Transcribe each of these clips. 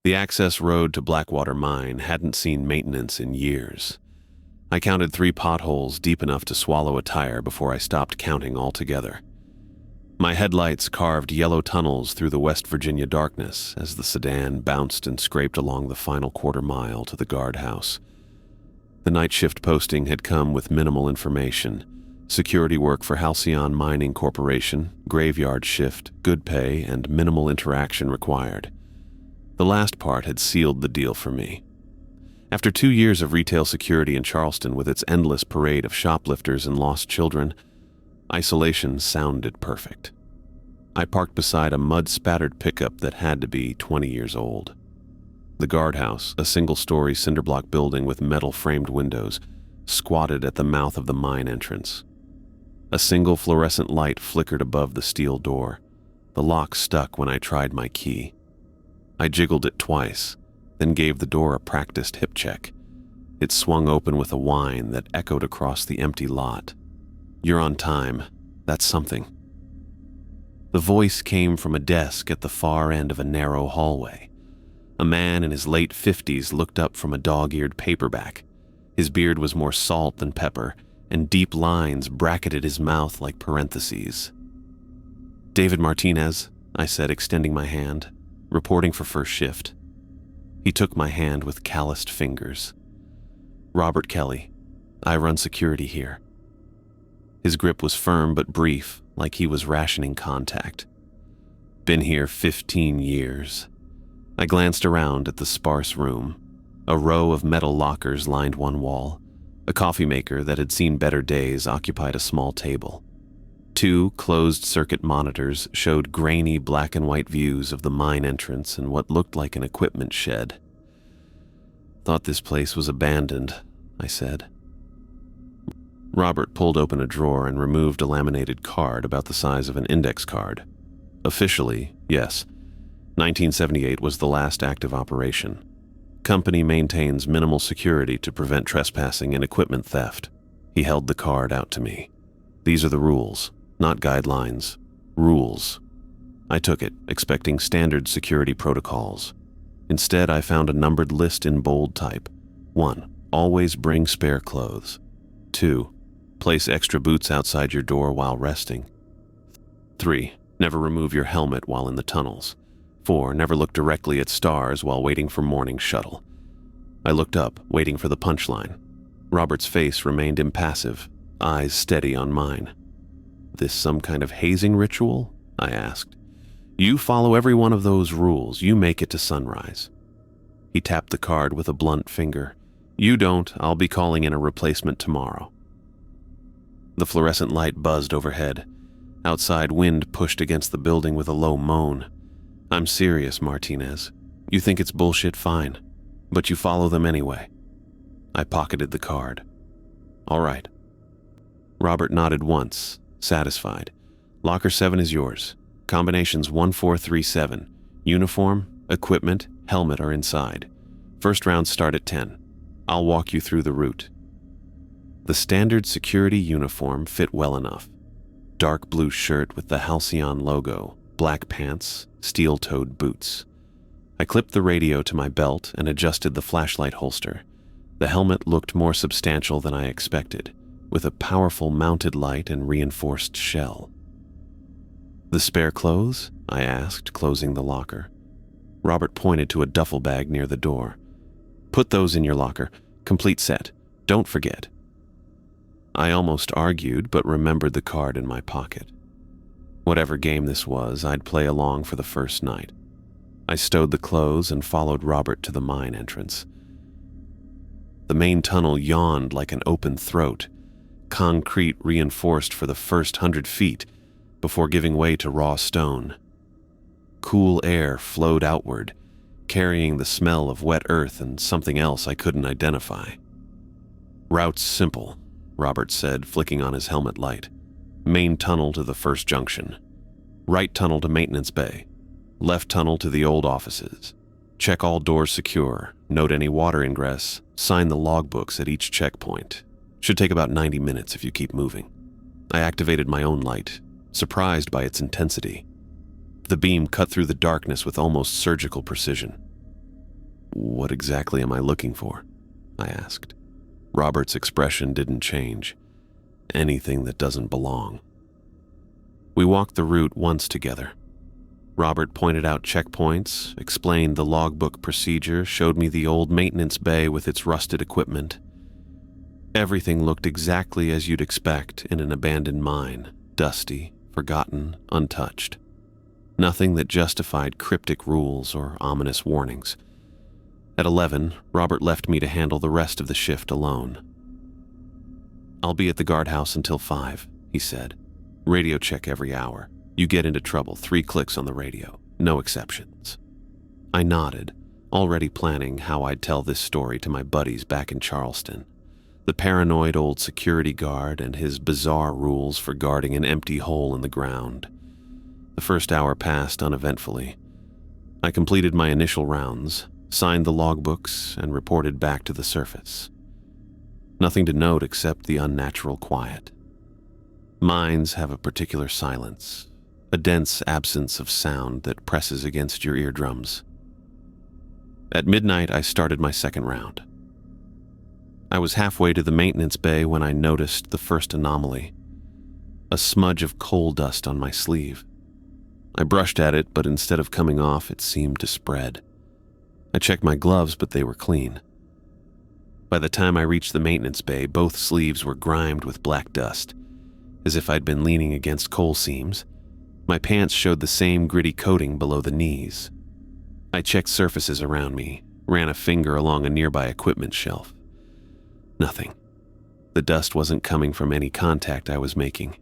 The access road to Blackwater Mine hadn't seen maintenance in years. I counted 3 potholes deep enough to swallow a tire before I stopped counting altogether. My headlights carved yellow tunnels through the West Virginia darkness as the sedan bounced and scraped along the final quarter-mile to the guardhouse. The night shift posting had come with minimal information. Security work for Halcyon Mining Corporation, graveyard shift, good pay, and minimal interaction required. The last part had sealed the deal for me. After 2 years of retail security in Charleston with its endless parade of shoplifters and lost children, isolation sounded perfect. I parked beside a mud-spattered pickup that had to be 20 years old. The guardhouse, a single-story cinder-block building with metal-framed windows, squatted at the mouth of the mine entrance. A single fluorescent light flickered above the steel door. The lock stuck when I tried my key. I jiggled it twice, then gave the door a practiced hip check. It swung open with a whine that echoed across the empty lot. "You're on time. That's something." The voice came from a desk at the far end of a narrow hallway. A man in his late 50s looked up from a dog-eared paperback. His beard was more salt than pepper, and deep lines bracketed his mouth like parentheses. "David Martinez," I said, extending my hand, "reporting for first shift." He took my hand with calloused fingers. "Robert Kelly. I run security here." His grip was firm but brief, like he was rationing contact. "Been here 15 years. I glanced around at the sparse room. A row of metal lockers lined one wall. A coffee maker that had seen better days occupied a small table. 2 closed-circuit monitors showed grainy black and white views of the mine entrance and what looked like an equipment shed. "Thought this place was abandoned," I said. Robert pulled open a drawer and removed a laminated card about the size of an index card. "Officially, yes. 1978 was the last active operation. Company maintains minimal security to prevent trespassing and equipment theft." He held the card out to me. "These are the rules, not guidelines. Rules." I took it, expecting standard security protocols. Instead, I found a numbered list in bold type. 1. Always bring spare clothes. 2. Place extra boots outside your door while resting. 3. Never remove your helmet while in the tunnels. 4. Never look directly at stars while waiting for morning shuttle. I looked up, waiting for the punchline. Robert's face remained impassive, eyes steady on mine. "This some kind of hazing ritual?" I asked. "You follow every one of those rules, you make it to sunrise." He tapped the card with a blunt finger. "You don't, I'll be calling in a replacement tomorrow." The fluorescent light buzzed overhead. Outside, wind pushed against the building with a low moan. "I'm serious, Martinez. You think it's bullshit, fine. But you follow them anyway." I pocketed the card. "All right." Robert nodded once, satisfied. "Locker 7 is yours. Combinations 1437. Uniform, equipment, helmet are inside. First rounds start at 10. I'll walk you through the route." The standard security uniform fit well enough. Dark blue shirt with the Halcyon logo, black pants, steel-toed boots. I clipped the radio to my belt and adjusted the flashlight holster. The helmet looked more substantial than I expected, with a powerful mounted light and reinforced shell. "The spare clothes?" I asked, closing the locker. Robert pointed to a duffel bag near the door. "Put those in your locker. Complete set. Don't forget." I almost argued, but remembered the card in my pocket. Whatever game this was, I'd play along for the first night. I stowed the clothes and followed Robert to the mine entrance. The main tunnel yawned like an open throat, concrete reinforced for the first 100 feet before giving way to raw stone. Cool air flowed outward, carrying the smell of wet earth and something else I couldn't identify. "Route's simple," Robert said, flicking on his helmet light. "Main tunnel to the first junction. Right tunnel to maintenance bay. Left tunnel to the old offices. Check all doors secure, note any water ingress, sign the logbooks at each checkpoint. Should take about 90 minutes if you keep moving." I activated my own light, surprised by its intensity. The beam cut through the darkness with almost surgical precision. "What exactly am I looking for?" I asked. Robert's expression didn't change. Anything that doesn't belong. We walked the route once together. Robert pointed out checkpoints, explained the logbook procedure, showed me the old maintenance bay with its rusted equipment. Everything looked exactly as you'd expect in an abandoned mine, dusty, forgotten, untouched. Nothing that justified cryptic rules or ominous warnings. At 11, Robert left me to handle the rest of the shift alone. "I'll be at the guardhouse until 5, he said. "Radio check every hour. You get into trouble, 3 clicks on the radio. No exceptions." I nodded, already planning how I'd tell this story to my buddies back in Charleston. The paranoid old security guard and his bizarre rules for guarding an empty hole in the ground. The first hour passed uneventfully. I completed my initial rounds, signed the logbooks, and reported back to the surface. Nothing to note except the unnatural quiet. Mines have a particular silence, a dense absence of sound that presses against your eardrums. At midnight, I started my second round. I was halfway to the maintenance bay when I noticed the first anomaly, a smudge of coal dust on my sleeve. I brushed at it, but instead of coming off, it seemed to spread. I checked my gloves, but they were clean. By the time I reached the maintenance bay, both sleeves were grimed with black dust, as if I'd been leaning against coal seams. My pants showed the same gritty coating below the knees. I checked surfaces around me, ran a finger along a nearby equipment shelf. Nothing. The dust wasn't coming from any contact I was making.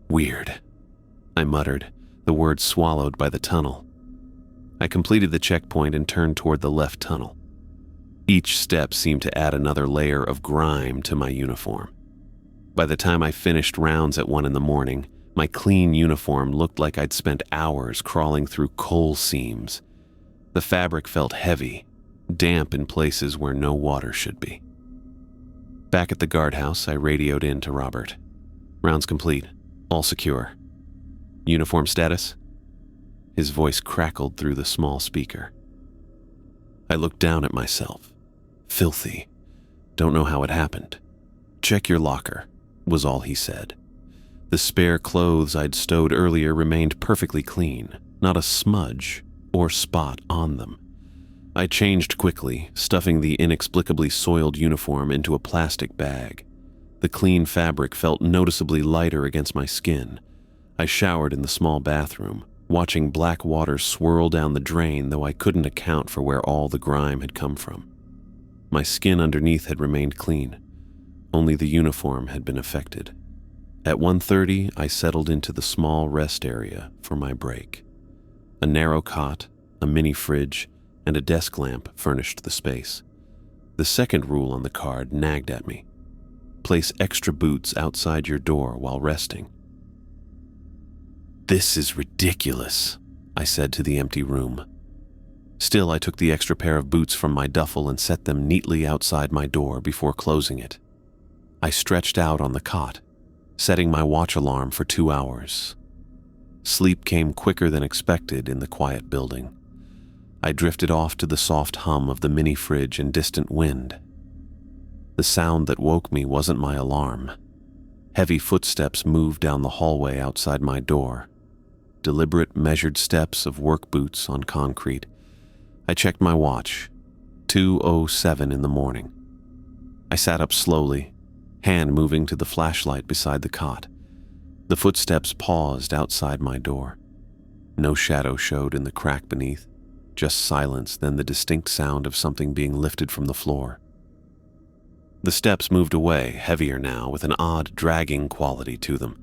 "Weird," I muttered, the words swallowed by the tunnel. I completed the checkpoint and turned toward the left tunnel. Each step seemed to add another layer of grime to my uniform. By the time I finished rounds at 1 in the morning, my clean uniform looked like I'd spent hours crawling through coal seams. The fabric felt heavy, damp in places where no water should be. Back at the guardhouse, I radioed in to Robert. "Rounds complete. All secure. Uniform status?" His voice crackled through the small speaker. I looked down at myself. Filthy. Don't know how it happened. "Check your locker," was all he said. The spare clothes I'd stowed earlier remained perfectly clean, not a smudge or spot on them. I changed quickly, stuffing the inexplicably soiled uniform into a plastic bag. The clean fabric felt noticeably lighter against my skin. I showered in the small bathroom, watching black water swirl down the drain, though I couldn't account for where all the grime had come from. My skin underneath had remained clean. Only the uniform had been affected. At 1:30, I settled into the small rest area for my break. A narrow cot, a mini fridge, and a desk lamp furnished the space. The second rule on the card nagged at me. Place extra boots outside your door while resting. "This is ridiculous," I said to the empty room. Still, I took the extra pair of boots from my duffel and set them neatly outside my door before closing it. I stretched out on the cot, setting my watch alarm for 2 hours. Sleep came quicker than expected in the quiet building. I drifted off to the soft hum of the mini fridge and distant wind. The sound that woke me wasn't my alarm. Heavy footsteps moved down the hallway outside my door. Deliberate, measured steps of work boots on concrete. I checked my watch. 2:07 in the morning. I sat up slowly, hand moving to the flashlight beside the cot. The footsteps paused outside my door. No shadow showed in the crack beneath, just silence, then the distinct sound of something being lifted from the floor. The steps moved away, heavier now, with an odd, dragging quality to them.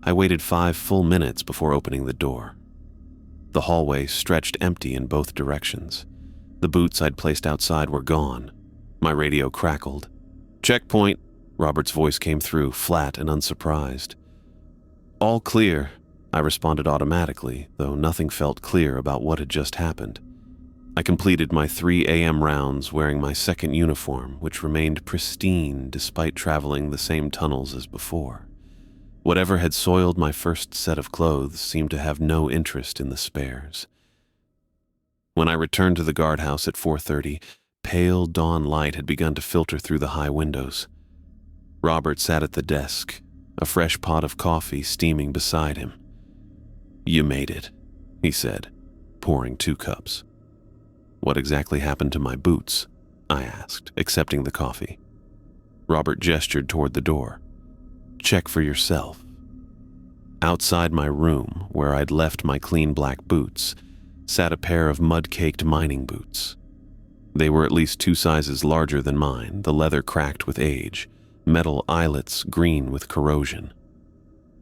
I waited 5 full minutes before opening the door. The hallway stretched empty in both directions. The boots I'd placed outside were gone. My radio crackled. "Checkpoint," Robert's voice came through, flat and unsurprised. "All clear," I responded automatically, though nothing felt clear about what had just happened. I completed my 3 a.m. rounds wearing my second uniform, which remained pristine despite traveling the same tunnels as before. Whatever had soiled my first set of clothes seemed to have no interest in the spares. When I returned to the guardhouse at 4:30, pale dawn light had begun to filter through the high windows. Robert sat at the desk, a fresh pot of coffee steaming beside him. "You made it," he said, pouring 2 cups. "What exactly happened to my boots?" I asked, accepting the coffee. Robert gestured toward the door. "Check for yourself." Outside my room, where I'd left my clean black boots, sat a pair of mud-caked mining boots. They were at least 2 sizes larger than mine, the leather cracked with age, metal eyelets green with corrosion.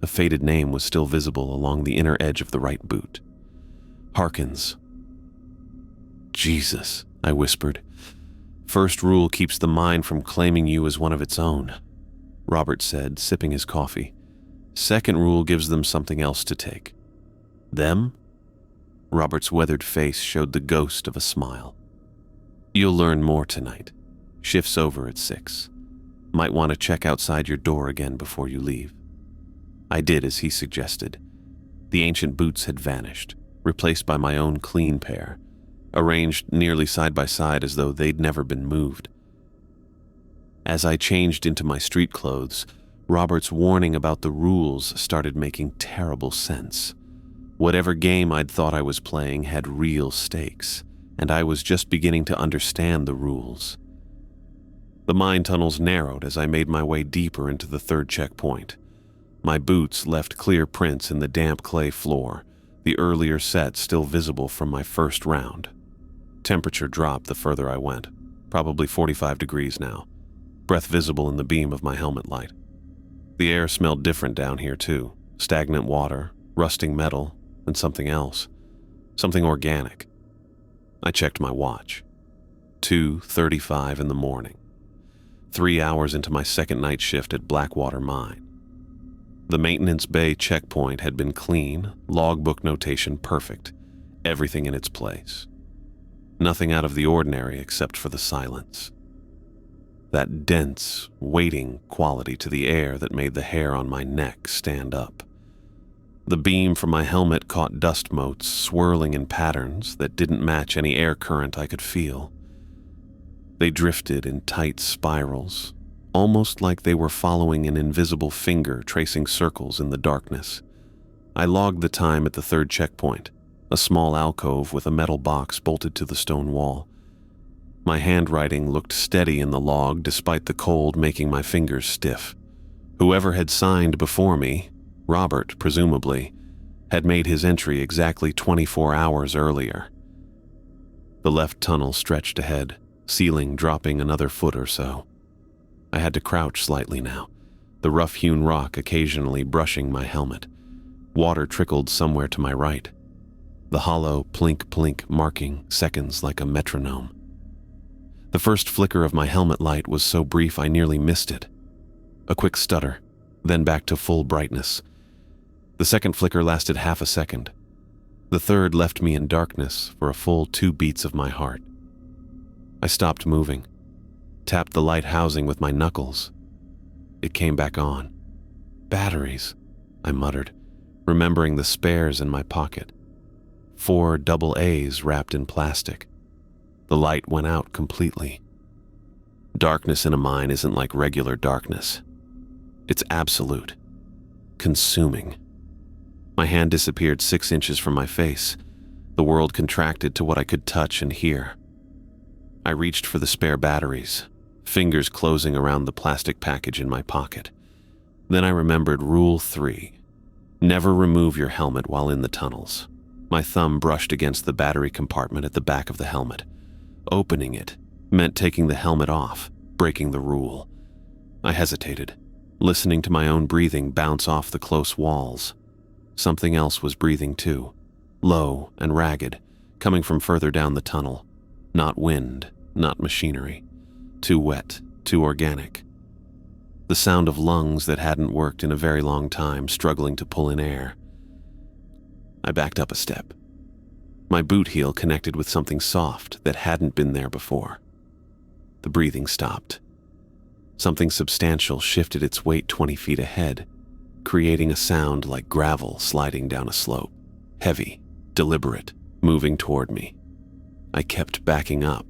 A faded name was still visible along the inner edge of the right boot. "Harkins." "Jesus," I whispered. "First rule keeps the mind from claiming you as one of its own," Robert said, sipping his coffee. "Second rule gives them something else to take." "Them?" Robert's weathered face showed the ghost of a smile. "You'll learn more tonight. Shift's over at 6. Might want to check outside your door again before you leave." I did as he suggested. The ancient boots had vanished, replaced by my own clean pair, arranged nearly side by side as though they'd never been moved. As I changed into my street clothes, Robert's warning about the rules started making terrible sense. Whatever game I'd thought I was playing had real stakes, and I was just beginning to understand the rules. The mine tunnels narrowed as I made my way deeper into the 3rd checkpoint. My boots left clear prints in the damp clay floor, the earlier set still visible from my first round. Temperature dropped the further I went, probably 45 degrees now, breath visible in the beam of my helmet light. The air smelled different down here too, stagnant water, rusting metal, and something else, something organic. I checked my watch. 2:35 in the morning. 3 hours into my second night shift at Blackwater Mine. The maintenance bay checkpoint had been clean, logbook notation perfect, everything in its place. Nothing out of the ordinary except for the silence. That dense, waiting quality to the air that made the hair on my neck stand up. The beam from my helmet caught dust motes swirling in patterns that didn't match any air current I could feel. They drifted in tight spirals, almost like they were following an invisible finger tracing circles in the darkness. I logged the time at the 3rd checkpoint, a small alcove with a metal box bolted to the stone wall. My handwriting looked steady in the log despite the cold making my fingers stiff. Whoever had signed before me, Robert, presumably, had made his entry exactly 24 hours earlier. The left tunnel stretched ahead, ceiling dropping another foot or so. I had to crouch slightly now, the rough-hewn rock occasionally brushing my helmet. Water trickled somewhere to my right, the hollow plink-plink marking seconds like a metronome. The first flicker of my helmet light was so brief I nearly missed it. A quick stutter, then back to full brightness. The second flicker lasted half a second. The third left me in darkness for a full 2 beats of my heart. I stopped moving, tapped the light housing with my knuckles. It came back on. "Batteries," I muttered, remembering the spares in my pocket. 4 double A's wrapped in plastic. The light went out completely. Darkness in a mine isn't like regular darkness. It's absolute. Consuming. My hand disappeared 6 inches from my face. The world contracted to what I could touch and hear. I reached for the spare batteries, fingers closing around the plastic package in my pocket. Then I remembered Rule 3. Never remove your helmet while in the tunnels. My thumb brushed against the battery compartment at the back of the helmet. Opening it meant taking the helmet off, breaking the rule. I hesitated, listening to my own breathing bounce off the close walls. Something else was breathing too, low and ragged, coming from further down the tunnel. Not wind, not machinery. Too wet, too organic. The sound of lungs that hadn't worked in a very long time, struggling to pull in air. I backed up a step. My boot heel connected with something soft that hadn't been there before. The breathing stopped. Something substantial shifted its weight 20 feet ahead, creating a sound like gravel sliding down a slope. Heavy, deliberate, moving toward me. I kept backing up,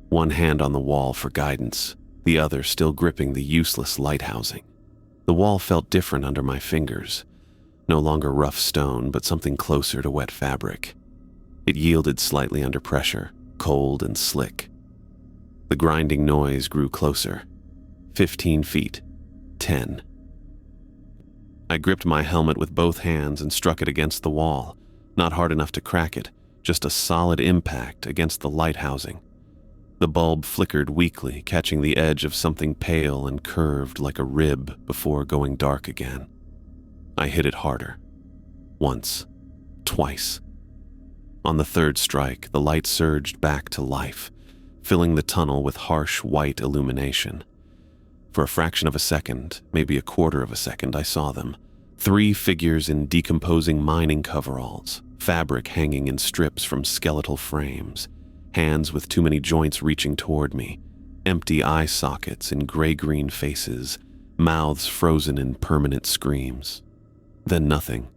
one hand on the wall for guidance, the other still gripping the useless light housing. The wall felt different under my fingers, no longer rough stone, but something closer to wet fabric. It yielded slightly under pressure, cold and slick. The grinding noise grew closer. 15 feet. 10. I gripped my helmet with both hands and struck it against the wall, not hard enough to crack it, just a solid impact against the light housing. The bulb flickered weakly, catching the edge of something pale and curved like a rib before going dark again. I hit it harder. Once. Twice. On the third strike, the light surged back to life, filling the tunnel with harsh white illumination. For a fraction of a second, maybe a quarter of a second, I saw them. 3 figures in decomposing mining coveralls, fabric hanging in strips from skeletal frames, hands with too many joints reaching toward me, empty eye sockets in gray-green faces, mouths frozen in permanent screams. Then nothing.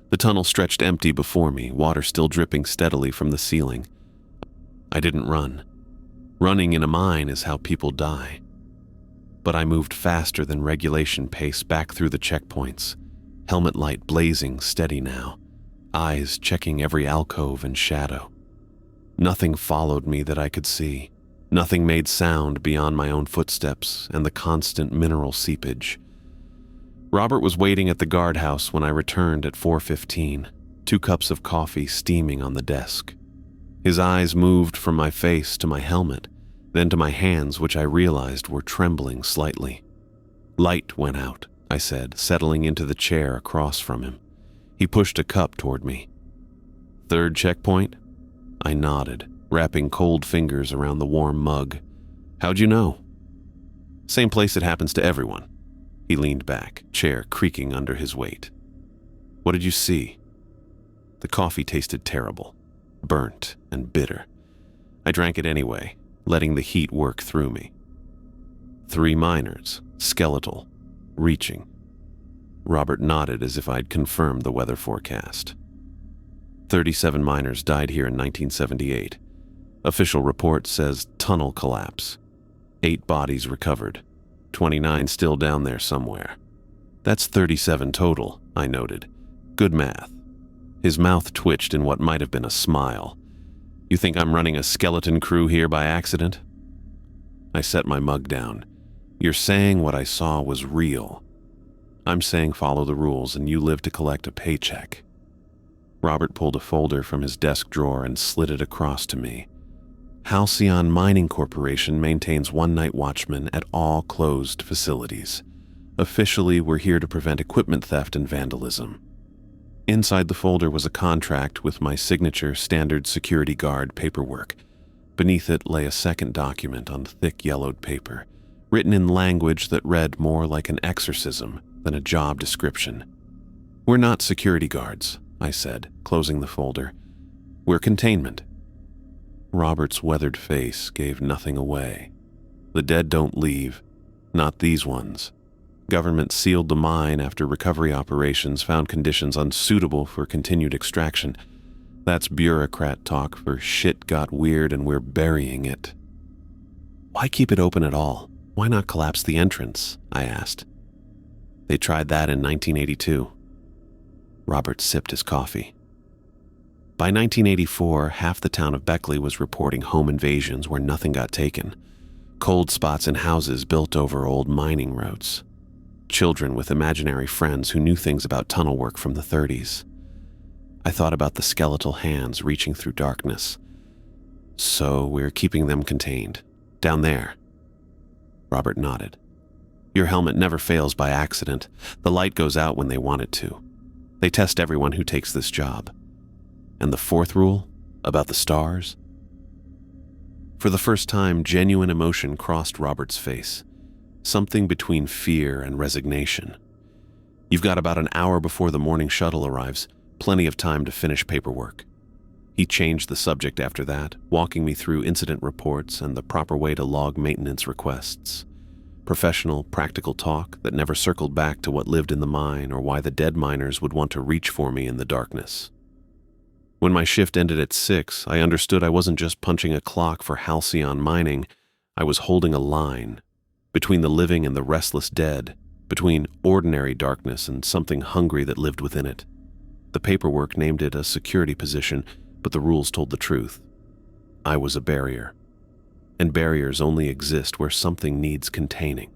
The tunnel stretched empty before me, water still dripping steadily from the ceiling. I didn't run. Running in a mine is how people die. But I moved faster than regulation pace back through the checkpoints, helmet light blazing steady now, eyes checking every alcove and shadow. Nothing followed me that I could see. Nothing made sound beyond my own footsteps and the constant mineral seepage. Robert was waiting at the guardhouse when I returned at 4:15, 2 cups of coffee steaming on the desk. His eyes moved from my face to my helmet, then to my hands, which I realized were trembling slightly. "Light went out," I said, settling into the chair across from him. He pushed a cup toward me. "Third checkpoint?" I nodded, wrapping cold fingers around the warm mug. "How'd you know?" "Same place it happens to everyone." He leaned back, chair creaking under his weight. "What did you see?" The coffee tasted terrible, burnt and bitter. I drank it anyway, letting the heat work through me. 3 miners, skeletal, reaching. Robert nodded as if I'd confirmed the weather forecast. 37 miners died here in 1978. Official report says tunnel collapse. 8 bodies recovered. 29 still down there somewhere. That's 37 total, I noted. Good math. His mouth twitched in what might have been a smile. "You think I'm running a skeleton crew here by accident?" I set my mug down. "You're saying what I saw was real. I'm saying follow the rules and you live to collect a paycheck." Robert pulled a folder from his desk drawer and slid it across to me. "Halcyon Mining Corporation maintains one-night watchmen at all closed facilities. Officially, we're here to prevent equipment theft and vandalism." Inside the folder was a contract with my signature standard security guard paperwork. Beneath it lay a second document on thick yellowed paper, written in language that read more like an exorcism than a job description. "We're not security guards," I said, closing the folder. "We're containment." Robert's weathered face gave nothing away. "The dead don't leave. Not these ones. Government sealed the mine after recovery operations found conditions unsuitable for continued extraction. That's bureaucrat talk for shit got weird and we're burying it." "Why keep it open at all? Why not collapse the entrance?" I asked. "They tried that in 1982. Robert sipped his coffee. By 1984, half the town of Beckley was reporting home invasions where nothing got taken. Cold spots in houses built over old mining roads. Children with imaginary friends who knew things about tunnel work from the 30s. I thought about the skeletal hands reaching through darkness. "So we're keeping them contained. Down there." Robert nodded. "Your helmet never fails by accident. The light goes out when they want it to. They test everyone who takes this job. And the 4th rule? About the stars?" For the first time, genuine emotion crossed Robert's face. Something between fear and resignation. "You've got about an hour before the morning shuttle arrives, plenty of time to finish paperwork." He changed the subject after that, walking me through incident reports and the proper way to log maintenance requests. Professional, practical talk that never circled back to what lived in the mine or why the dead miners would want to reach for me in the darkness. When my shift ended at 6, I understood I wasn't just punching a clock for halcyon mining. I was holding a line between the living and the restless dead, between ordinary darkness and something hungry that lived within it. The paperwork named it a security position, but the rules told the truth. I was a barrier, and barriers only exist where something needs containing.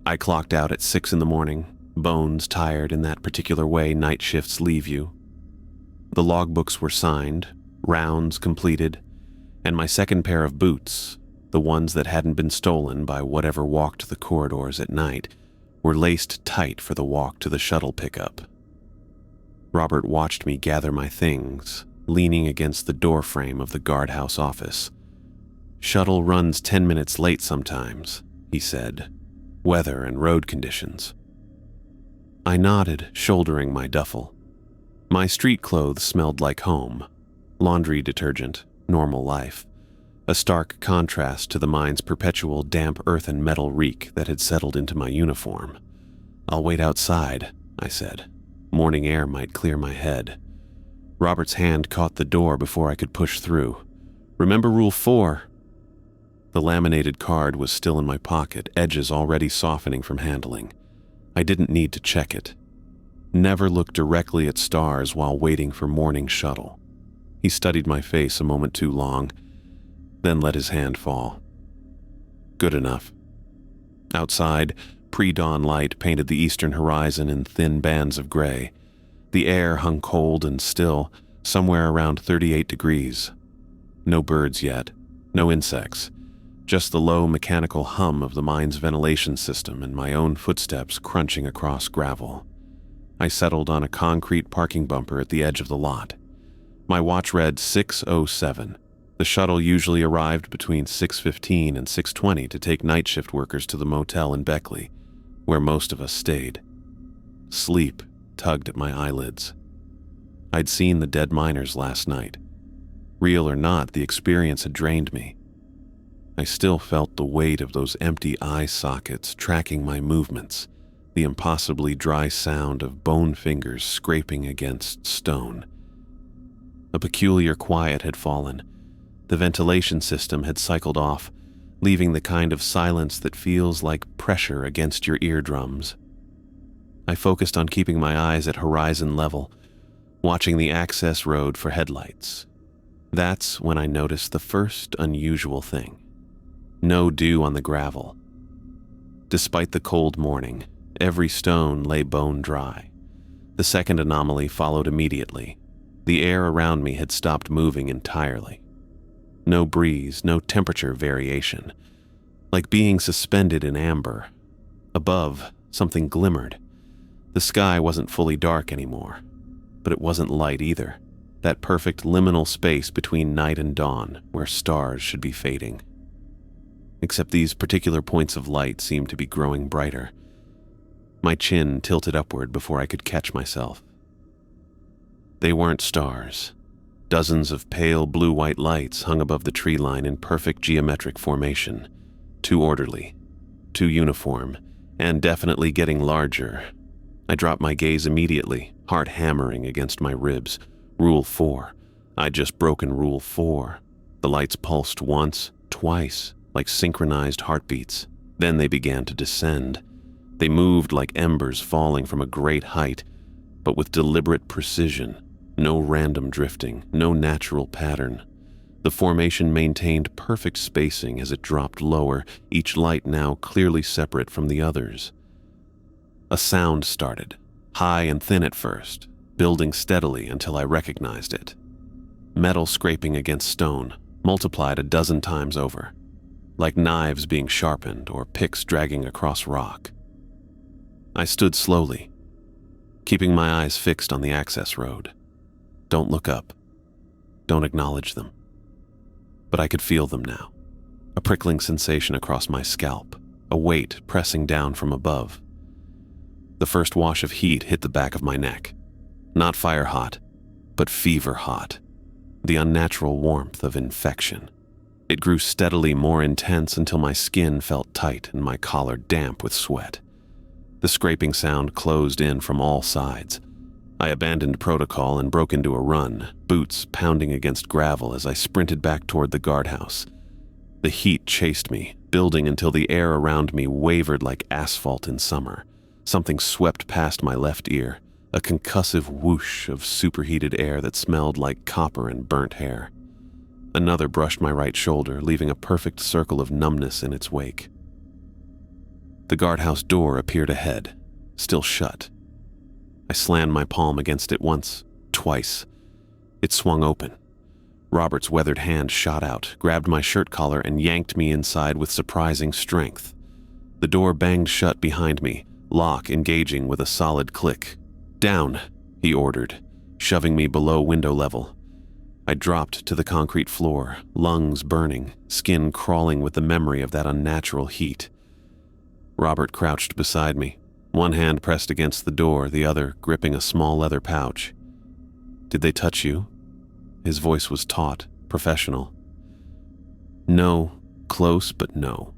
I clocked out at 6 in the morning, bones tired in that particular way night shifts leave you. The logbooks were signed, rounds completed, and my second pair of boots, the ones that hadn't been stolen by whatever walked the corridors at night, were laced tight for the walk to the shuttle pickup. Robert watched me gather my things, leaning against the doorframe of the guardhouse office. "Shuttle runs 10 minutes late sometimes," he said. "Weather and road conditions." I nodded, shouldering my duffel. My street clothes smelled like home. Laundry detergent, normal life. A stark contrast to the mine's perpetual damp earth and metal reek that had settled into my uniform. "I'll wait outside," I said. "Morning air might clear my head." Robert's hand caught the door before I could push through. "Remember Rule 4? The laminated card was still in my pocket, edges already softening from handling. I didn't need to check it. Never look directly at stars while waiting for morning shuttle. He studied my face a moment too long, then let his hand fall. Good enough. Outside, pre-dawn light painted the eastern horizon in thin bands of gray. The air hung cold and still, somewhere around 38 degrees. No birds yet, no insects, just the low mechanical hum of the mine's ventilation system and my own footsteps crunching across gravel. I settled on a concrete parking bumper at the edge of the lot. My watch read 6:07. The shuttle usually arrived between 6:15 and 6:20 to take night shift workers to the motel in Beckley, where most of us stayed. Sleep tugged at my eyelids. I'd seen the dead miners last night. Real or not, the experience had drained me. I still felt the weight of those empty eye sockets tracking my movements, the impossibly dry sound of bone fingers scraping against stone. A peculiar quiet had fallen. The ventilation system had cycled off, leaving the kind of silence that feels like pressure against your eardrums. I focused on keeping my eyes at horizon level, watching the access road for headlights. That's when I noticed the first unusual thing. No dew on the gravel. Despite the cold morning, every stone lay bone dry. The second anomaly followed immediately. The air around me had stopped moving entirely. No breeze, no temperature variation. Like being suspended in amber. Above, something glimmered. The sky wasn't fully dark anymore, but it wasn't light either. That perfect liminal space between night and dawn, where stars should be fading. Except these particular points of light seemed to be growing brighter. My chin tilted upward before I could catch myself. They weren't stars. Dozens of pale blue-white lights hung above the tree line in perfect geometric formation. Too orderly, too uniform, and definitely getting larger. I dropped my gaze immediately, heart hammering against my ribs. Rule 4. I'd just broken Rule 4. The lights pulsed once, twice, like synchronized heartbeats. Then they began to descend. They moved like embers falling from a great height, but with deliberate precision. No random drifting, no natural pattern. The formation maintained perfect spacing as it dropped lower, each light now clearly separate from the others. A sound started, high and thin at first, building steadily until I recognized it. Metal scraping against stone, multiplied a dozen times over, like knives being sharpened or picks dragging across rock. I stood slowly, keeping my eyes fixed on the access road. Don't look up. Don't acknowledge them. But I could feel them now. A prickling sensation across my scalp, a weight pressing down from above. The first wash of heat hit the back of my neck. Not fire hot, but fever hot. The unnatural warmth of infection. It grew steadily more intense until my skin felt tight and my collar damp with sweat. The scraping sound closed in from all sides. I abandoned protocol and broke into a run, boots pounding against gravel as I sprinted back toward the guardhouse. The heat chased me, building until the air around me wavered like asphalt in summer. Something swept past my left ear, a concussive whoosh of superheated air that smelled like copper and burnt hair. Another brushed my right shoulder, leaving a perfect circle of numbness in its wake. The guardhouse door appeared ahead, still shut. I slammed my palm against it once, twice. It swung open. Robert's weathered hand shot out, grabbed my shirt collar, and yanked me inside with surprising strength. The door banged shut behind me, lock engaging with a solid click. "Down," he ordered, shoving me below window level. I dropped to the concrete floor, lungs burning, skin crawling with the memory of that unnatural heat. Robert crouched beside me, one hand pressed against the door, the other gripping a small leather pouch. "Did they touch you?" His voice was taut, professional. "No, close but no."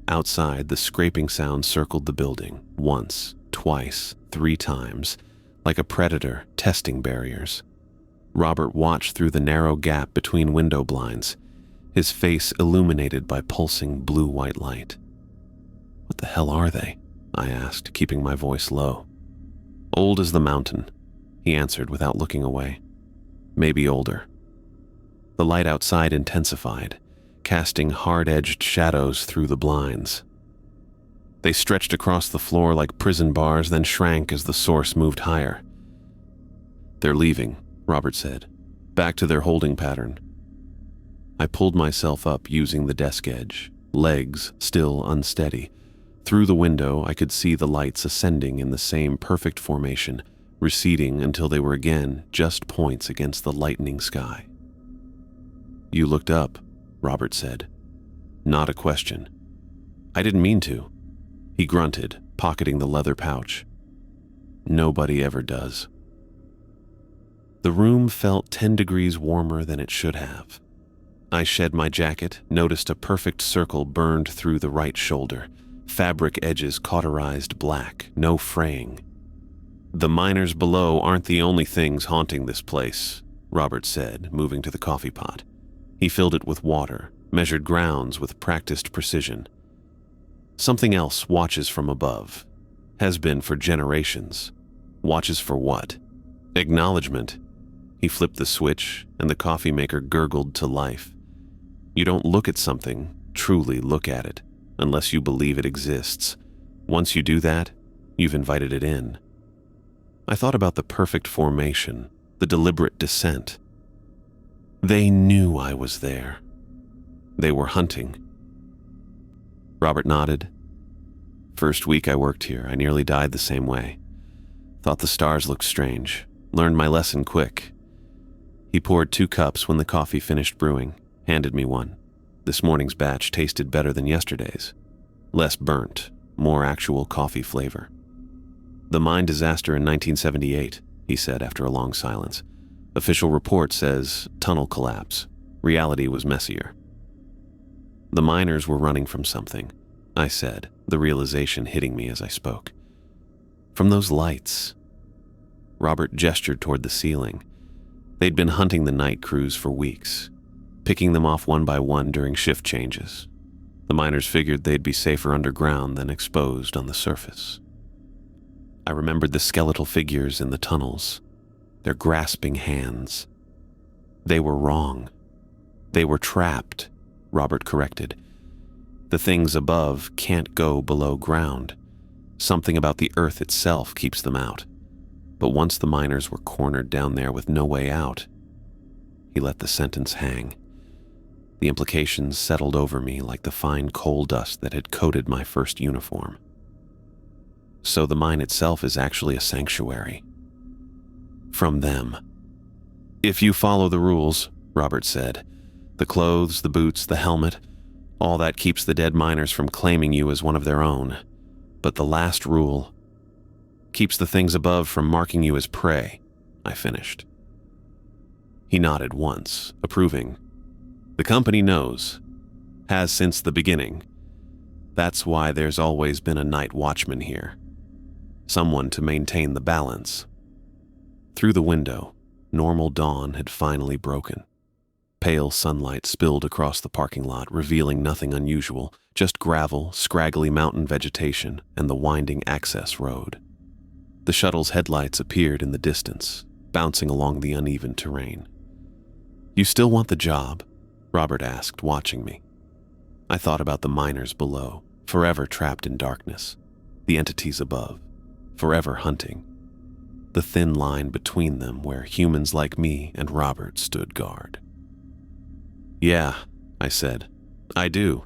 Outside, the scraping sound circled the building, once, twice, 3 times, like a predator testing barriers. Robert watched through the narrow gap between window blinds, his face illuminated by pulsing blue-white light. "What the hell are they?" I asked, keeping my voice low. "Old as the mountain," he answered without looking away. "Maybe older." The light outside intensified, casting hard-edged shadows through the blinds. They stretched across the floor like prison bars, then shrank as the source moved higher. "They're leaving," Robert said, "back to their holding pattern." I pulled myself up using the desk edge, legs still unsteady. Through the window, I could see the lights ascending in the same perfect formation, receding until they were again just points against the lightening sky. "You looked up," Robert said. Not a question. "I didn't mean to." He grunted, pocketing the leather pouch. "Nobody ever does." The room felt 10 degrees warmer than it should have. I shed my jacket, noticed a perfect circle burned through the right shoulder, fabric edges cauterized black, no fraying. "The miners below aren't the only things haunting this place," Robert said, moving to the coffee pot. He filled it with water, measured grounds with practiced precision. "Something else watches from above. Has been for generations. Watches for what? Acknowledgement." He flipped the switch, and the coffee maker gurgled to life. "You don't look at something, truly look at it, unless you believe it exists. Once you do that, you've invited it in." I thought about the perfect formation, the deliberate descent. They knew I was there. They were hunting. Robert nodded. "First week I worked here, I nearly died the same way. Thought the stars looked strange. Learned my lesson quick." He poured 2 cups when the coffee finished brewing, handed me one. This morning's batch tasted better than yesterday's. Less burnt, more actual coffee flavor. "The mine disaster in 1978, he said after a long silence. "Official report says tunnel collapse. Reality was messier." "The miners were running from something," I said, the realization hitting me as I spoke. "From those lights." Robert gestured toward the ceiling. They'd been hunting the night crews for weeks, picking them off one by one during shift changes. The miners figured they'd be safer underground than exposed on the surface. I remembered the skeletal figures in the tunnels, their grasping hands. They were wrong. They were trapped, Robert corrected. The things above can't go below ground. Something about the earth itself keeps them out. But once the miners were cornered down there with no way out, he let the sentence hang. The implications settled over me like the fine coal dust that had coated my first uniform. So the mine itself is actually a sanctuary. From them. "If you follow the rules," Robert said. "The clothes, the boots, the helmet, all that keeps the dead miners from claiming you as one of their own. But the last rule keeps the things above from marking you as prey," I finished. He nodded once, approving. "The company knows. Has since the beginning. That's why there's always been a night watchman here. Someone to maintain the balance." Through the window, normal dawn had finally broken. Pale sunlight spilled across the parking lot, revealing nothing unusual, just gravel, scraggly mountain vegetation, and the winding access road. The shuttle's headlights appeared in the distance, bouncing along the uneven terrain. "You still want the job?" Robert asked, watching me. I thought about the miners below, forever trapped in darkness, the entities above, forever hunting, the thin line between them where humans like me and Robert stood guard. "Yeah," I said, "I do."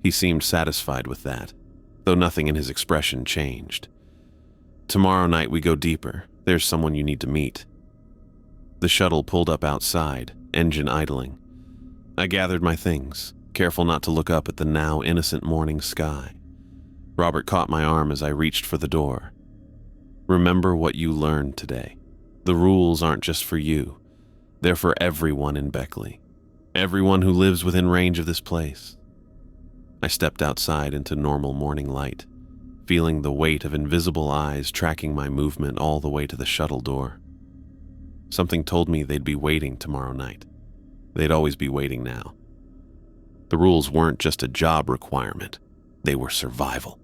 He seemed satisfied with that, though nothing in his expression changed. "Tomorrow night we go deeper. There's someone you need to meet." The shuttle pulled up outside, engine idling. I gathered my things, careful not to look up at the now innocent morning sky. Robert caught my arm as I reached for the door. "Remember what you learned today. The rules aren't just for you. They're for everyone in Beckley. Everyone who lives within range of this place." I stepped outside into normal morning light, feeling the weight of invisible eyes tracking my movement all the way to the shuttle door. Something told me they'd be waiting tomorrow night. They'd always be waiting now. The rules weren't just a job requirement. They were survival.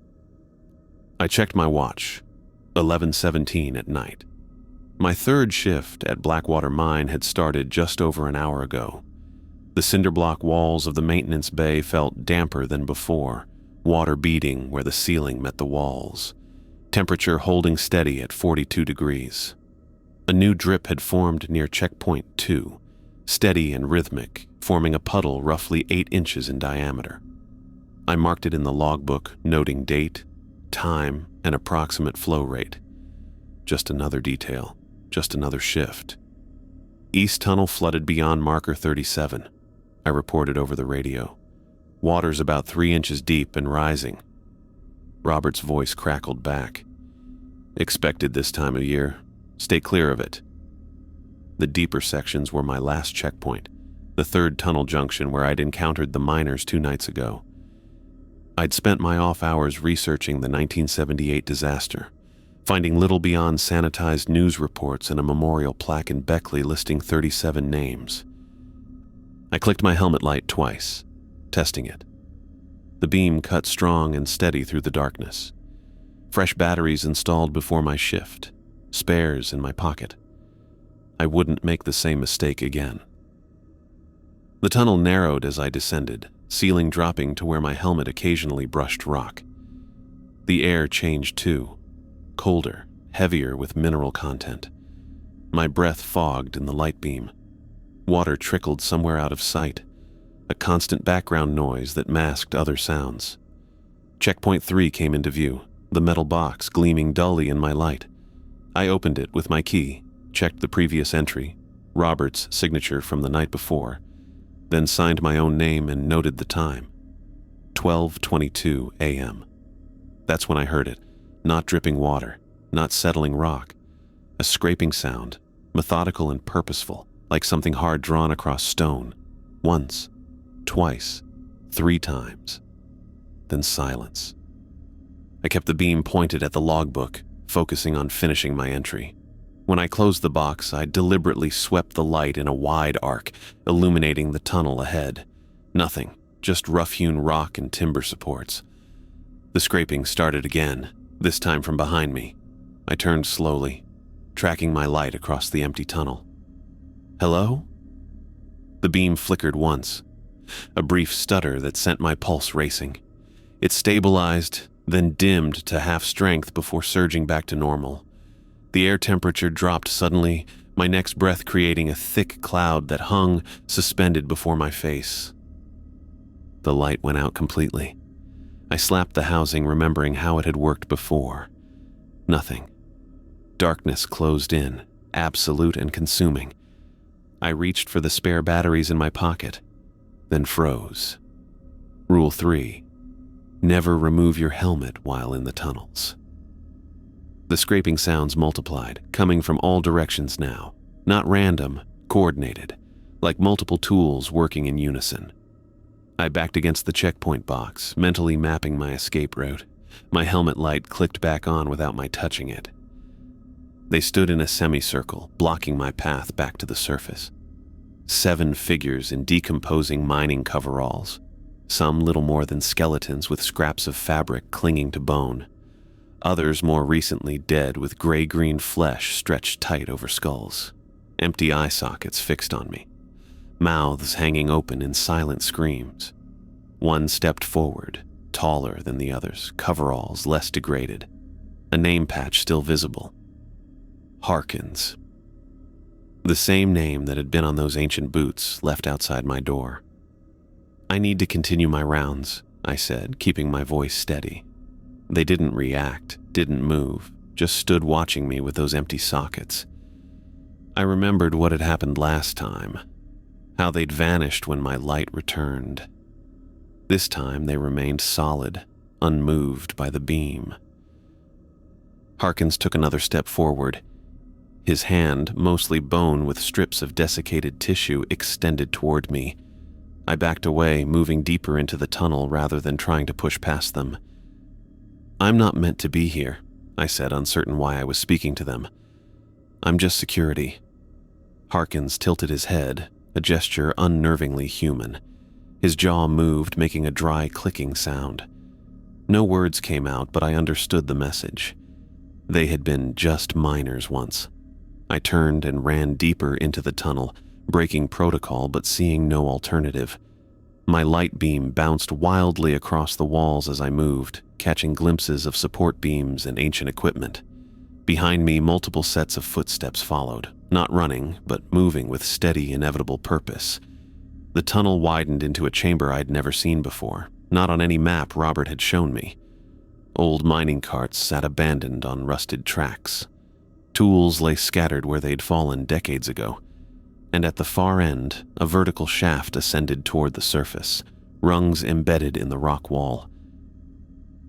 I checked my watch. 11:17 at night. My third shift at Blackwater Mine had started just over an hour ago. The cinderblock walls of the maintenance bay felt damper than before, water beading where the ceiling met the walls, temperature holding steady at 42 degrees. A new drip had formed near checkpoint 2, steady and rhythmic, forming a puddle roughly 8 inches in diameter. I marked it in the logbook, noting date, time, and approximate flow rate. Just another detail, just another shift. "East tunnel flooded beyond marker 37. I reported over the radio. "Water's about 3 inches deep and rising." Robert's voice crackled back. "Expected this time of year. Stay clear of it." The deeper sections were my last checkpoint, the third tunnel junction where I'd encountered the miners 2 nights ago. I'd spent my off hours researching the 1978 disaster, finding little beyond sanitized news reports and a memorial plaque in Beckley listing 37 names. I clicked my helmet light twice, testing it. The beam cut strong and steady through the darkness. Fresh batteries installed before my shift, spares in my pocket. I wouldn't make the same mistake again. The tunnel narrowed as I descended, ceiling dropping to where my helmet occasionally brushed rock. The air changed too, colder, heavier with mineral content. My breath fogged in the light beam. Water trickled somewhere out of sight, a constant background noise that masked other sounds. Checkpoint 3 came into view, the metal box gleaming dully in my light. I opened it with my key, checked the previous entry, Robert's signature from the night before, then signed my own name and noted the time. 12:22 a.m. That's when I heard it, not dripping water, not settling rock. A scraping sound, methodical and purposeful, like something hard drawn across stone. Once, twice, 3 times. Then silence. I kept the beam pointed at the logbook, focusing on finishing my entry. When I closed the box, I deliberately swept the light in a wide arc, illuminating the tunnel ahead. Nothing, just rough-hewn rock and timber supports. The scraping started again, this time from behind me. I turned slowly, tracking my light across the empty tunnel. "Hello?" The beam flickered once, a brief stutter that sent my pulse racing. It stabilized, then dimmed to half strength before surging back to normal. The air temperature dropped suddenly, my next breath creating a thick cloud that hung, suspended before my face. The light went out completely. I slapped the housing, remembering how it had worked before. Nothing. Darkness closed in, absolute and consuming. I reached for the spare batteries in my pocket, then froze. Rule 3. Never remove your helmet while in the tunnels. The scraping sounds multiplied, coming from all directions now. Not random, coordinated, like multiple tools working in unison. I backed against the checkpoint box, mentally mapping my escape route. My helmet light clicked back on without my touching it. They stood in a semicircle, blocking my path back to the surface. 7 figures in decomposing mining coveralls, some little more than skeletons with scraps of fabric clinging to bone, others more recently dead with gray-green flesh stretched tight over skulls, empty eye sockets fixed on me, mouths hanging open in silent screams. One stepped forward, taller than the others, coveralls less degraded, a name patch still visible. Harkins. The same name that had been on those ancient boots left outside my door. "I need to continue my rounds," I said, keeping my voice steady. They didn't react, didn't move, just stood watching me with those empty sockets. I remembered what had happened last time, how they'd vanished when my light returned. This time they remained solid, unmoved by the beam. Harkins took another step forward. His hand, mostly bone with strips of desiccated tissue, extended toward me. I backed away, moving deeper into the tunnel rather than trying to push past them. "I'm not meant to be here," I said, uncertain why I was speaking to them. "I'm just security." Harkins tilted his head, a gesture unnervingly human. His jaw moved, making a dry clicking sound. No words came out, but I understood the message. They had been just miners once. I turned and ran deeper into the tunnel, breaking protocol but seeing no alternative. My light beam bounced wildly across the walls as I moved, catching glimpses of support beams and ancient equipment. Behind me, multiple sets of footsteps followed, not running, but moving with steady, inevitable purpose. The tunnel widened into a chamber I'd never seen before, not on any map Robert had shown me. Old mining carts sat abandoned on rusted tracks. Tools lay scattered where they'd fallen decades ago, and at the far end, a vertical shaft ascended toward the surface, rungs embedded in the rock wall.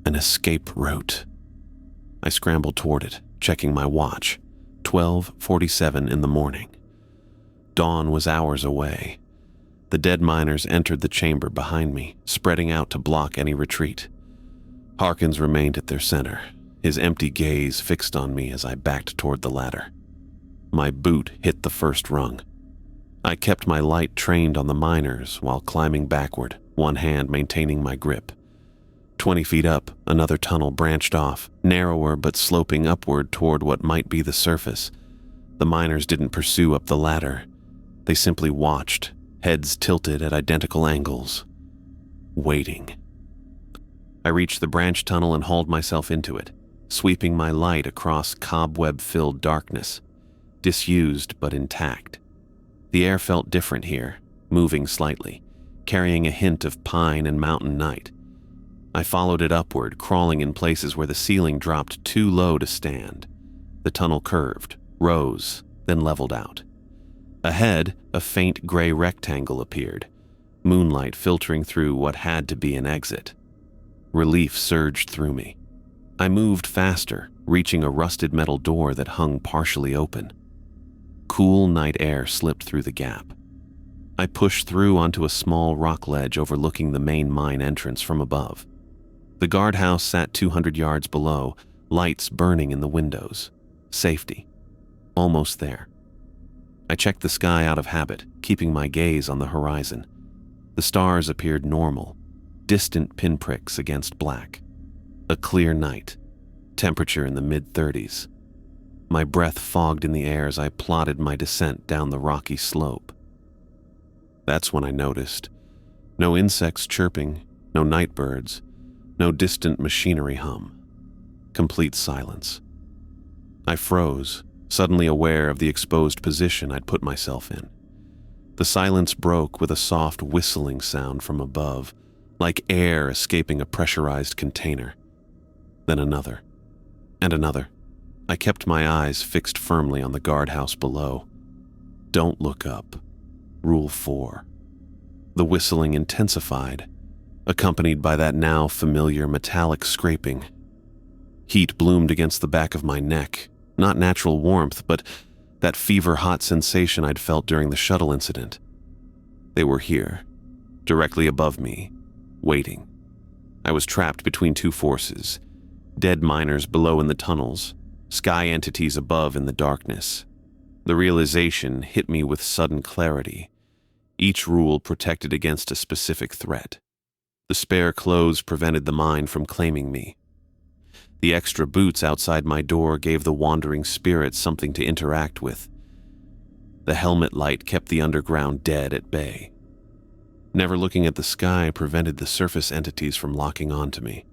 An escape route. I scrambled toward it, checking my watch. 12:47 in the morning. Dawn was hours away. The dead miners entered the chamber behind me, spreading out to block any retreat. Harkins remained at their center, his empty gaze fixed on me as I backed toward the ladder. My boot hit the first rung. I kept my light trained on the miners while climbing backward, one hand maintaining my grip. 20 feet up, another tunnel branched off, narrower but sloping upward toward what might be the surface. The miners didn't pursue up the ladder. They simply watched, heads tilted at identical angles, waiting. I reached the branch tunnel and hauled myself into it, sweeping my light across cobweb-filled darkness, disused but intact. The air felt different here, moving slightly, carrying a hint of pine and mountain night. I followed it upward, crawling in places where the ceiling dropped too low to stand. The tunnel curved, rose, then leveled out. Ahead, a faint gray rectangle appeared, moonlight filtering through what had to be an exit. Relief surged through me. I moved faster, reaching a rusted metal door that hung partially open. Cool night air slipped through the gap. I pushed through onto a small rock ledge overlooking the main mine entrance from above. The guardhouse sat 200 yards below, lights burning in the windows. Safety. Almost there. I checked the sky out of habit, keeping my gaze on the horizon. The stars appeared normal, distant pinpricks against black. A clear night, temperature in the mid-30s. My breath fogged in the air as I plotted my descent down the rocky slope. That's when I noticed. No insects chirping, no night birds, no distant machinery hum. Complete silence. I froze, suddenly aware of the exposed position I'd put myself in. The silence broke with a soft whistling sound from above, like air escaping a pressurized container. Then another, and another. I kept my eyes fixed firmly on the guardhouse below. Don't look up. Rule 4. The whistling intensified, accompanied by that now familiar metallic scraping. Heat bloomed against the back of my neck, not natural warmth, but that fever-hot sensation I'd felt during the shuttle incident. They were here, directly above me, waiting. I was trapped between two forces, dead miners below in the tunnels, sky entities above in the darkness. The realization hit me with sudden clarity. Each rule protected against a specific threat. The spare clothes prevented the mind from claiming me. The extra boots outside my door gave the wandering spirits something to interact with. The helmet light kept the underground dead at bay. Never looking at the sky prevented the surface entities from locking onto me.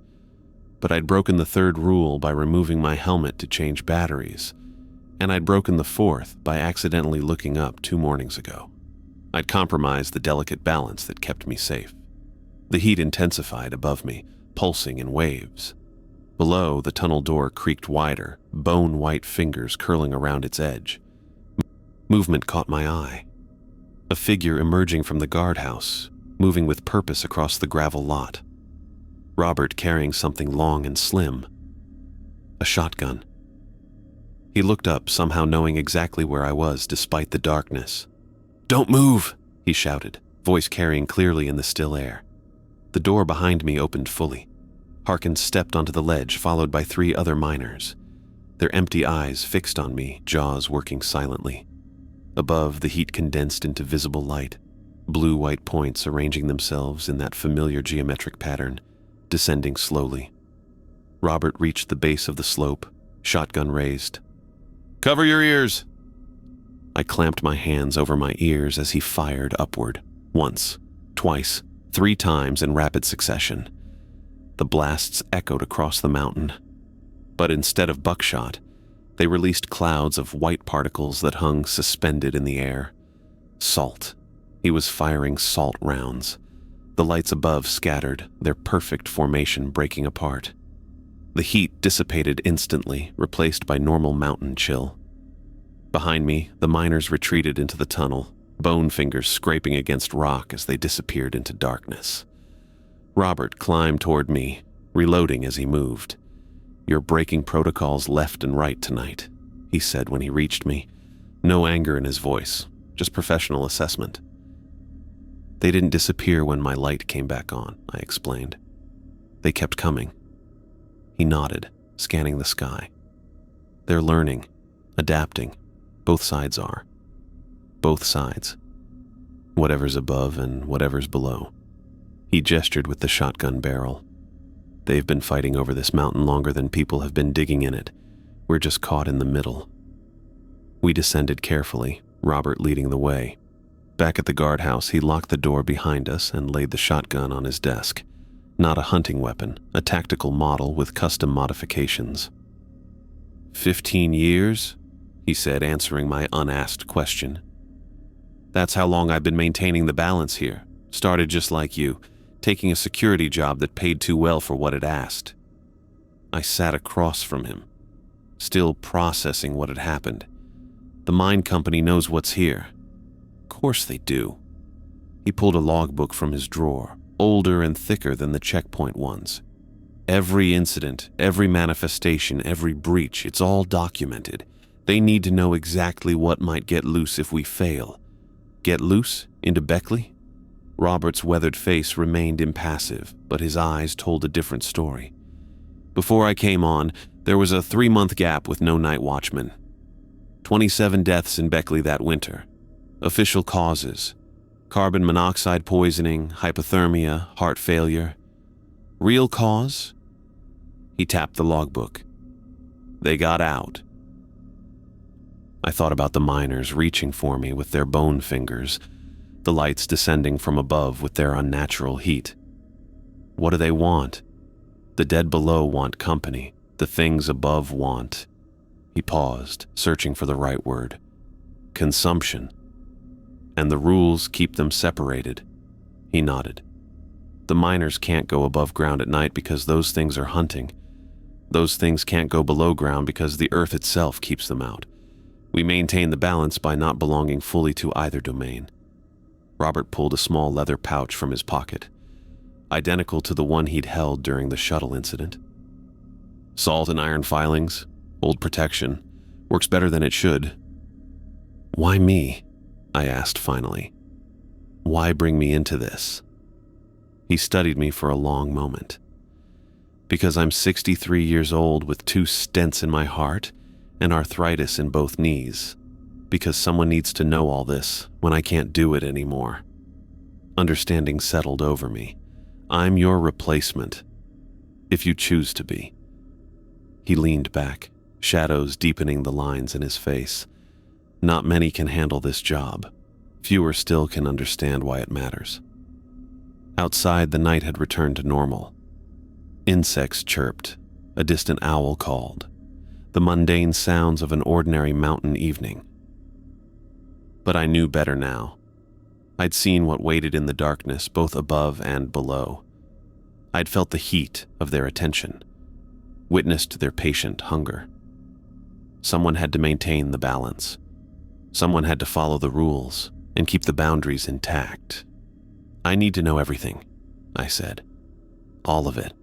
But I'd broken the third rule by removing my helmet to change batteries, and I'd broken the fourth by accidentally looking up 2 mornings ago. I'd compromised the delicate balance that kept me safe. The heat intensified above me, pulsing in waves. Below, the tunnel door creaked wider, bone-white fingers curling around its edge. Movement caught my eye. A figure emerging from the guardhouse, moving with purpose across the gravel lot. Robert carrying something long and slim. A shotgun. He looked up, somehow knowing exactly where I was despite the darkness. "Don't move!" he shouted, voice carrying clearly in the still air. The door behind me opened fully. Harkins stepped onto the ledge, followed by 3 other miners, their empty eyes fixed on me, jaws working silently. Above, the heat condensed into visible light, blue-white points arranging themselves in that familiar geometric pattern, descending slowly. Robert reached the base of the slope, shotgun raised. "Cover your ears!" I clamped my hands over my ears as he fired upward, once, twice, 3 times in rapid succession. The blasts echoed across the mountain, but instead of buckshot, they released clouds of white particles that hung suspended in the air. Salt. He was firing salt rounds. The lights above scattered, their perfect formation breaking apart. The heat dissipated instantly, replaced by normal mountain chill. Behind me, the miners retreated into the tunnel, bone fingers scraping against rock as they disappeared into darkness. Robert climbed toward me, reloading as he moved. "You're breaking protocols left and right tonight," he said when he reached me. No anger in his voice, just professional assessment. "They didn't disappear when my light came back on," I explained. "They kept coming." He nodded, scanning the sky. "They're learning, adapting. Both sides are. Both sides. Whatever's above and whatever's below." He gestured with the shotgun barrel. "They've been fighting over this mountain longer than people have been digging in it. We're just caught in the middle." We descended carefully, Robert leading the way. Back at the guardhouse, he locked the door behind us and laid the shotgun on his desk. Not a hunting weapon, a tactical model with custom modifications. 15 years? He said, answering my unasked question. "That's how long I've been maintaining the balance here. Started just like you, taking a security job that paid too well for what it asked." I sat across from him, still processing what had happened. The mine company knows what's here. Of course they do. He pulled a logbook from his drawer, older and thicker than the checkpoint ones. Every incident, every manifestation, every breach, it's all documented. They need to know exactly what might get loose if we fail. Get loose? Into Beckley? Robert's weathered face remained impassive, but his eyes told a different story. "Before I came on, there was a 3-month gap with no night watchman. 27 deaths in Beckley that winter. Official causes: carbon monoxide poisoning, hypothermia, heart failure. Real cause?" He tapped the logbook. "They got out." I thought about the miners reaching for me with their bone fingers, the lights descending from above with their unnatural heat. What do they want? The dead below want company. The things above want... He paused, searching for the right word. Consumption. And the rules keep them separated. He nodded. The miners can't go above ground at night because those things are hunting. Those things can't go below ground because the earth itself keeps them out. We maintain the balance by not belonging fully to either domain. Robert pulled a small leather pouch from his pocket, identical to the one he'd held during the shuttle incident. "Salt and iron filings, old protection, works better than it should." "Why me?" I asked finally. "Why bring me into this?" He studied me for a long moment. "Because I'm 63 years old with 2 stents in my heart and arthritis in both knees, because someone needs to know all this when I can't do it anymore. Understanding settled over me. I'm your replacement, if you choose to be. He leaned back, shadows deepening the lines in his face. Not many can handle this job. Fewer still can understand why it matters. Outside, the night had returned to normal. Insects chirped, a distant owl called, the mundane sounds of an ordinary mountain evening. But I knew better now. I'd seen what waited in the darkness, both above and below. I'd felt the heat of their attention, witnessed their patient hunger. Someone had to maintain the balance. Someone had to follow the rules and keep the boundaries intact. I need to know everything, I said. All of it.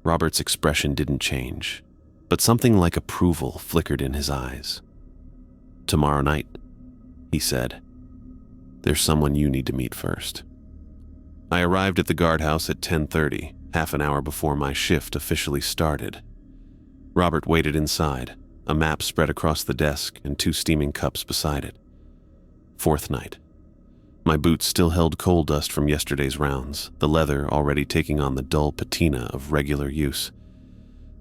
Robert's expression didn't change, but something like approval flickered in his eyes. Tomorrow night, he said. There's someone you need to meet first. I arrived at the guardhouse at 10:30, half an hour before my shift officially started. Robert waited inside, a map spread across the desk and 2 steaming cups beside it. 4th night. My boots still held coal dust from yesterday's rounds, the leather already taking on the dull patina of regular use.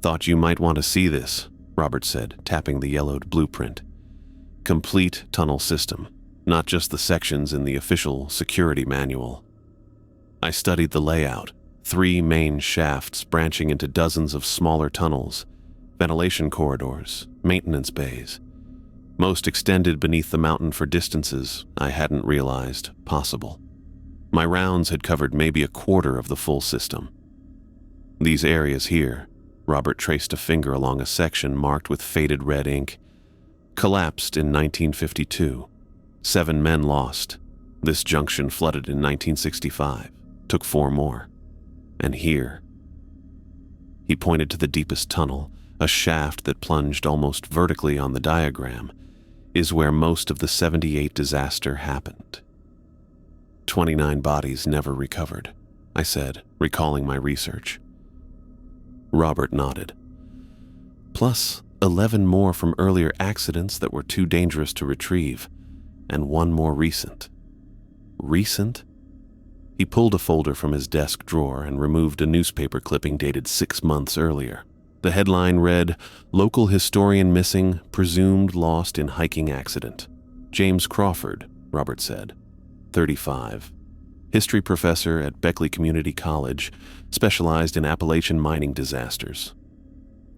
Thought you might want to see this, Robert said, tapping the yellowed blueprint. Complete tunnel system, not just the sections in the official security manual. I studied the layout, 3 main shafts branching into dozens of smaller tunnels, ventilation corridors, maintenance bays. Most extended beneath the mountain for distances I hadn't realized possible. My rounds had covered maybe a quarter of the full system. These areas here, Robert traced a finger along a section marked with faded red ink, collapsed in 1952. 7 men lost. This junction flooded in 1965. Took 4 more. And here. He pointed to the deepest tunnel, a shaft that plunged almost vertically on the diagram, is where most of the 78 disaster happened. 29 bodies never recovered, I said, recalling my research. Robert nodded. Plus 11 more from earlier accidents that were too dangerous to retrieve, and 1 more recent. Recent? He pulled a folder from his desk drawer and removed a newspaper clipping dated 6 months earlier. The headline read, "Local historian missing, presumed lost in hiking accident." James Crawford, Robert said, 35. History professor at Beckley Community College, specialized in Appalachian mining disasters.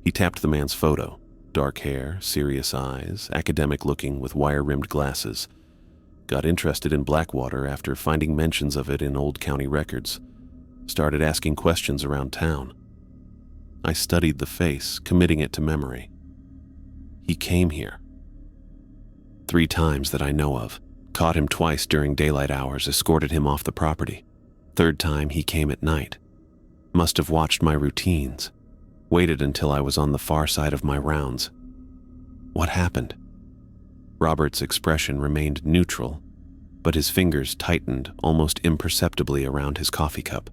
He tapped the man's photo. Dark hair, serious eyes, academic-looking with wire-rimmed glasses. Got interested in Blackwater after finding mentions of it in old county records. Started asking questions around town. I studied the face, committing it to memory. He came here. 3 times that I know of. Caught him twice during daylight hours, escorted him off the property. 3rd time he came at night. Must have watched my routines. Waited until I was on the far side of my rounds. What happened? Robert's expression remained neutral, but his fingers tightened almost imperceptibly around his coffee cup.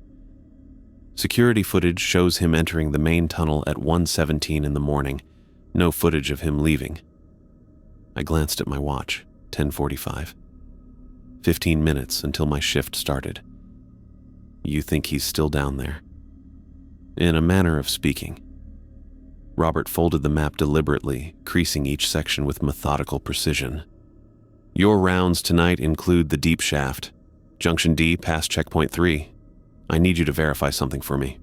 Security footage shows him entering the main tunnel at 1:17 in the morning. No footage of him leaving. I glanced at my watch, 10:45. 15 minutes until my shift started. You think he's still down there? In a manner of speaking. Robert folded the map deliberately, creasing each section with methodical precision. Your rounds tonight include the deep shaft, Junction D past checkpoint 3. I need you to verify something for me.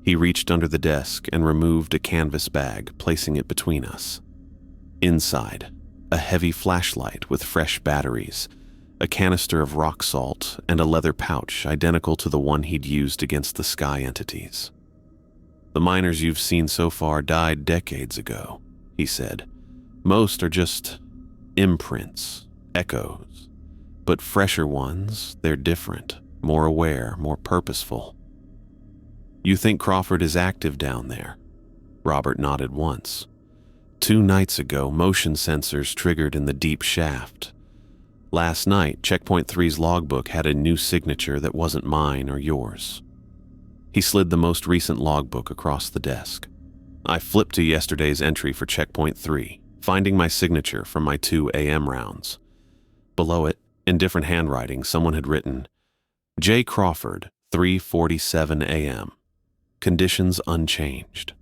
He reached under the desk and removed a canvas bag, placing it between us. Inside, a heavy flashlight with fresh batteries, a canister of rock salt, and a leather pouch identical to the one he'd used against the sky entities. The miners you've seen so far died decades ago, he said. Most are just imprints, echoes. But fresher ones, they're different, more aware, more purposeful. You think Crawford is active down there? Robert nodded once. 2 nights ago, motion sensors triggered in the deep shaft. Last night, Checkpoint 3's logbook had a new signature that wasn't mine or yours. He slid the most recent logbook across the desk. I flipped to yesterday's entry for checkpoint 3, finding my signature from my 2 a.m. rounds. Below it, in different handwriting, someone had written, J. Crawford, 3:47 a.m. Conditions unchanged.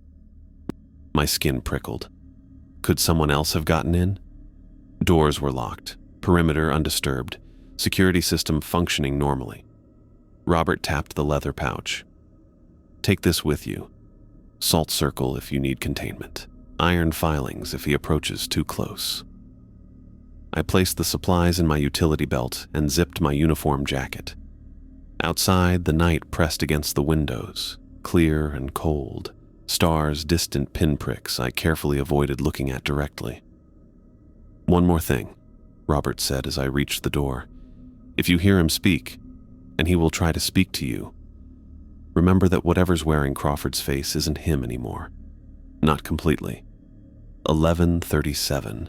My skin prickled. Could someone else have gotten in? Doors were locked, perimeter undisturbed, security system functioning normally. Robert tapped the leather pouch. Take this with you. Salt circle if you need containment. Iron filings if he approaches too close. I placed the supplies in my utility belt and zipped my uniform jacket. Outside, the night pressed against the windows, clear and cold, stars distant pinpricks I carefully avoided looking at directly. One more thing, Robert said as I reached the door. If you hear him speak, and he will try to speak to you, remember that whatever's wearing Crawford's face isn't him anymore. Not completely. 11:37.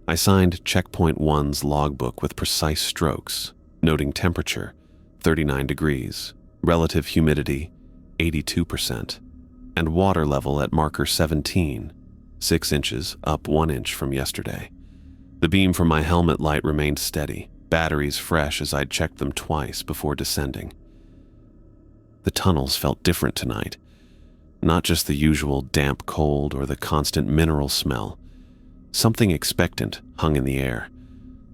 I signed Checkpoint 1's logbook with precise strokes, noting temperature, 39 degrees, relative humidity, 82%, and water level at marker 17, 6 inches, up 1 inch from yesterday. The beam from my helmet light remained steady, batteries fresh as I'd checked them twice before descending. The tunnels felt different tonight. Not just the usual damp cold or the constant mineral smell. Something expectant hung in the air,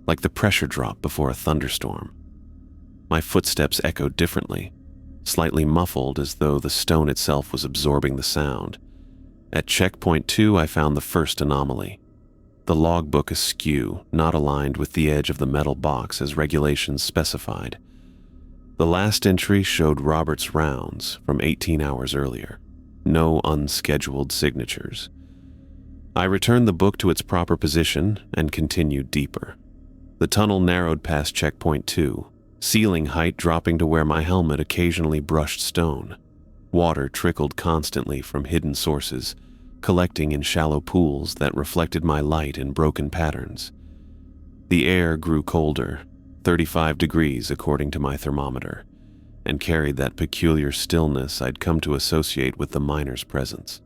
like the pressure drop before a thunderstorm. My footsteps echoed differently, slightly muffled as though the stone itself was absorbing the sound. At checkpoint 2, I found the first anomaly. The logbook askew, not aligned with the edge of the metal box as regulations specified. The last entry showed Robert's rounds from 18 hours earlier. No unscheduled signatures. I returned the book to its proper position and continued deeper. The tunnel narrowed past checkpoint 2, ceiling height dropping to where my helmet occasionally brushed stone. Water trickled constantly from hidden sources, collecting in shallow pools that reflected my light in broken patterns. The air grew colder, 35 degrees according to my thermometer, and carried that peculiar stillness I'd come to associate with the miner's presence.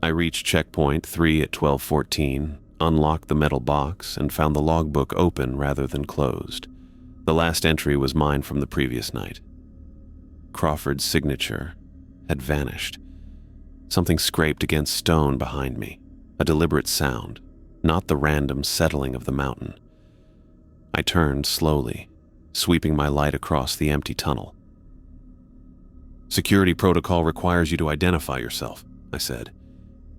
I reached checkpoint 3 at 12:14, unlocked the metal box, and found the logbook open rather than closed. The last entry was mine from the previous night. Crawford's signature had vanished. Something scraped against stone behind me, a deliberate sound, not the random settling of the mountain. I turned slowly, sweeping my light across the empty tunnel. Security protocol requires you to identify yourself, I said,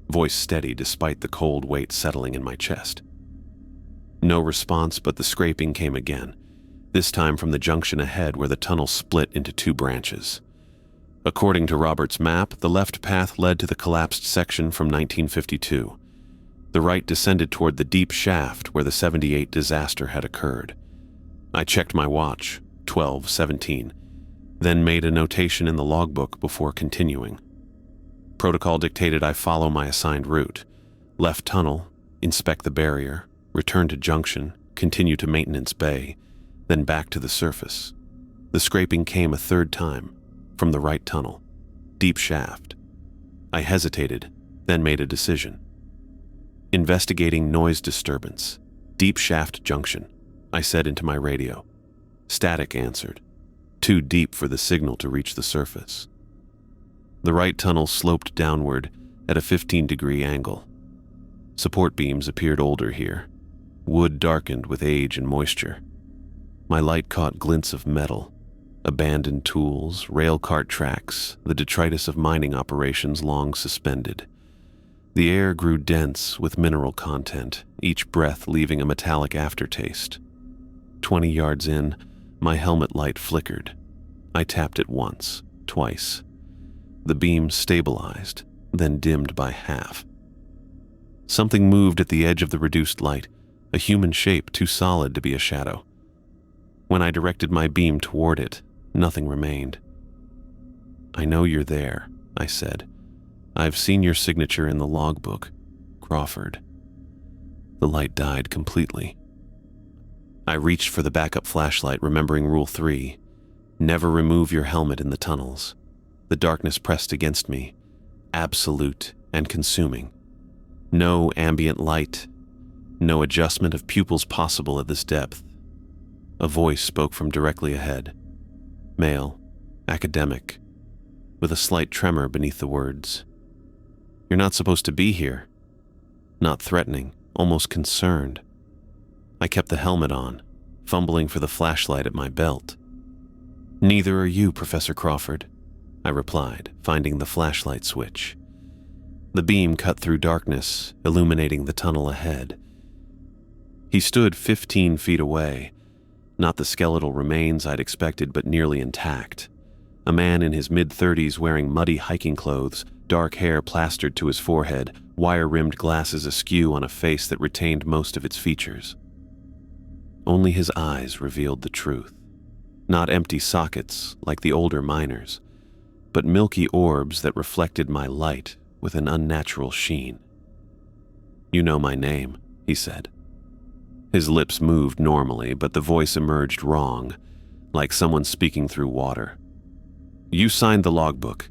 voice steady despite the cold weight settling in my chest. No response, but the scraping came again, this time from the junction ahead where the tunnel split into 2 branches. According to Robert's map, the left path led to the collapsed section from 1952. The right descended toward the deep shaft where the 78 disaster had occurred. I checked my watch, 12:17, then made a notation in the logbook before continuing. Protocol dictated I follow my assigned route. Left tunnel, inspect the barrier, return to junction, continue to maintenance bay, then back to the surface. The scraping came a third time, from the right tunnel, deep shaft. I hesitated, then made a decision. Investigating noise disturbance, deep shaft junction, I said into my radio. Static answered, too deep for the signal to reach the surface. The right tunnel sloped downward at a 15-degree angle. Support beams appeared older here, wood darkened with age and moisture. My light caught glints of metal, abandoned tools, rail cart tracks, the detritus of mining operations long suspended. The air grew dense with mineral content, each breath leaving a metallic aftertaste. 20 yards in, my helmet light flickered. I tapped it once, twice. The beam stabilized, then dimmed by half. Something moved at the edge of the reduced light, a human shape too solid to be a shadow. When I directed my beam toward it, nothing remained. I know you're there, I said. I've seen your signature in the logbook, Crawford. The light died completely. I reached for the backup flashlight, remembering Rule 3. Never remove your helmet in the tunnels. The darkness pressed against me, absolute and consuming. No ambient light, no adjustment of pupils possible at this depth. A voice spoke from directly ahead. Male, academic, with a slight tremor beneath the words. "You're not supposed to be here." Not threatening, almost concerned. I kept the helmet on, fumbling for the flashlight at my belt. "Neither are you, Professor Crawford," I replied, finding the flashlight switch. The beam cut through darkness, illuminating the tunnel ahead. He stood 15 feet away, not the skeletal remains I'd expected, but nearly intact. A man in his mid-30s wearing muddy hiking clothes, dark hair plastered to his forehead, wire-rimmed glasses askew on a face that retained most of its features. Only his eyes revealed the truth. Not empty sockets like the older miners, but milky orbs that reflected my light with an unnatural sheen. "You know my name," he said. His lips moved normally, but the voice emerged wrong, like someone speaking through water. "You signed the logbook."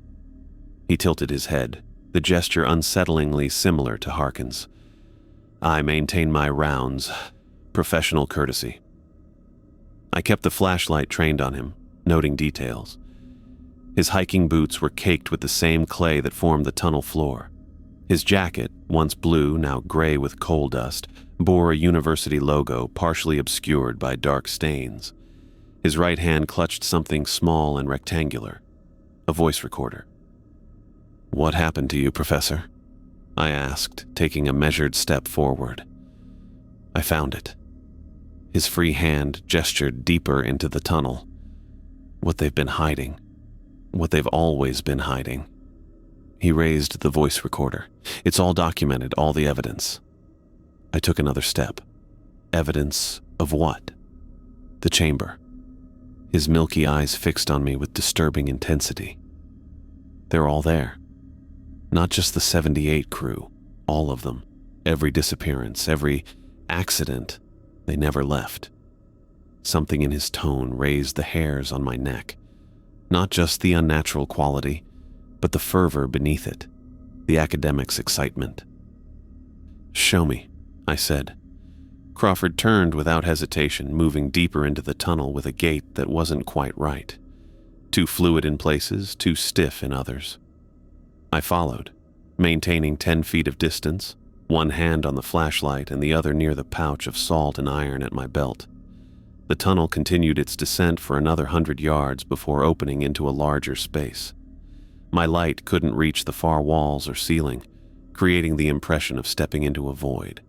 He tilted his head, the gesture unsettlingly similar to Harkin's. "I maintain my rounds. Professional courtesy." I kept the flashlight trained on him, noting details. His hiking boots were caked with the same clay that formed the tunnel floor. His jacket, once blue, now gray with coal dust, bore a university logo partially obscured by dark stains. His right hand clutched something small and rectangular, a voice recorder. "What happened to you, Professor?" I asked, taking a measured step forward. "I found it." His free hand gestured deeper into the tunnel. "What they've been hiding. What they've always been hiding." He raised the voice recorder. "It's all documented, all the evidence." I took another step. Evidence of what? The chamber. His milky eyes fixed on me with disturbing intensity. They're all there. Not just the 78 crew, all of them. Every disappearance, every accident, they never left. Something in his tone raised the hairs on my neck. Not just the unnatural quality, but the fervor beneath it, the academic's excitement. "Show me," I said. Crawford turned without hesitation, moving deeper into the tunnel with a gait that wasn't quite right. Too fluid in places, too stiff in others. I followed, maintaining 10 feet of distance, one hand on the flashlight and the other near the pouch of salt and iron at my belt. The tunnel continued its descent for another 100 yards before opening into a larger space. My light couldn't reach the far walls or ceiling, creating the impression of stepping into a void.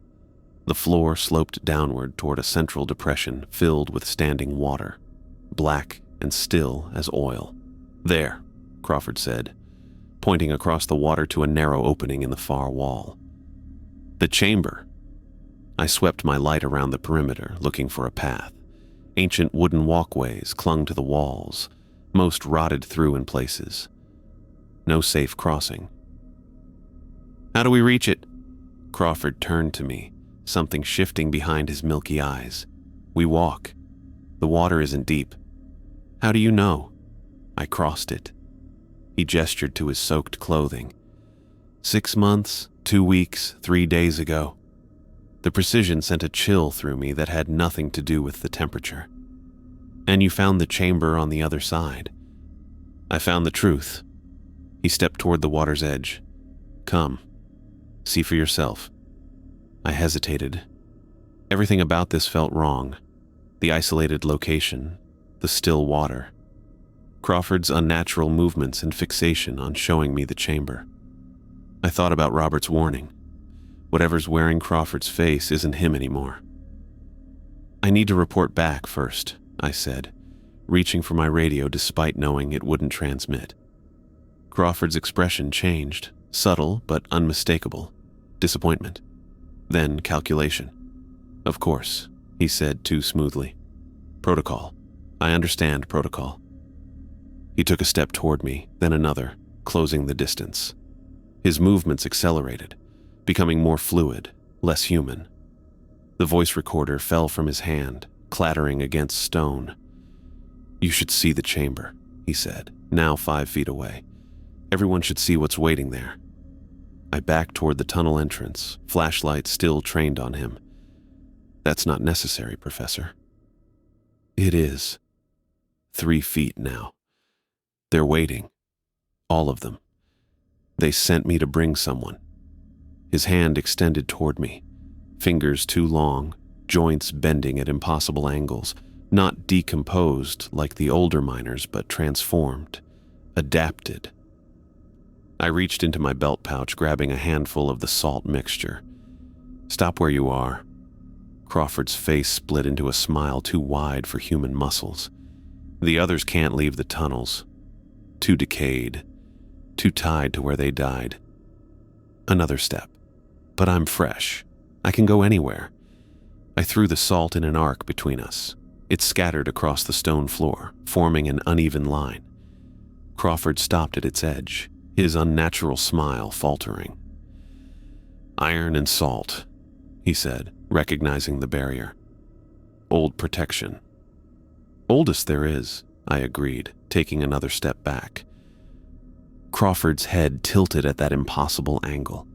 The floor sloped downward toward a central depression filled with standing water, black and still as oil. "There," Crawford said, pointing across the water to a narrow opening in the far wall. "The chamber." I swept my light around the perimeter, looking for a path. Ancient wooden walkways clung to the walls, most rotted through in places. No safe crossing. "How do we reach it?" Crawford turned to me, something shifting behind his milky eyes. "We walk. The water isn't deep." "How do you know?" "I crossed it." He gestured to his soaked clothing. 6 months, 2 weeks, 3 days ago." The precision sent a chill through me that had nothing to do with the temperature. "And you found the chamber on the other side." "I found the truth." He stepped toward the water's edge. "Come. See for yourself." I hesitated. Everything about this felt wrong. The isolated location, the still water. Crawford's unnatural movements and fixation on showing me the chamber. I thought about Robert's warning. Whatever's wearing Crawford's face isn't him anymore. "I need to report back first," I said, reaching for my radio despite knowing it wouldn't transmit. Crawford's expression changed, subtle but unmistakable. Disappointment. Then calculation. "Of course," he said too smoothly. "Protocol. I understand protocol." He took a step toward me, then another, closing the distance. His movements accelerated, becoming more fluid, less human. The voice recorder fell from his hand, clattering against stone. "You should see the chamber," he said, now 5 feet away. "Everyone should see what's waiting there." I backed toward the tunnel entrance, flashlight still trained on him. That's not necessary, Professor. It is. 3 feet now. They're waiting. All of them. They sent me to bring someone. His hand extended toward me, fingers too long, joints bending at impossible angles, not decomposed like the older miners, but transformed, adapted. I reached into my belt pouch, grabbing a handful of the salt mixture. Stop where you are. Crawford's face split into a smile too wide for human muscles. The others can't leave the tunnels. Too decayed, too tied to where they died. Another step. But I'm fresh. I can go anywhere. I threw the salt in an arc between us. It scattered across the stone floor, forming an uneven line. Crawford stopped at its edge, his unnatural smile faltering. Iron and salt, he said, recognizing the barrier. Old protection. Oldest there is, I agreed, taking another step back. Crawford's head tilted at that impossible angle.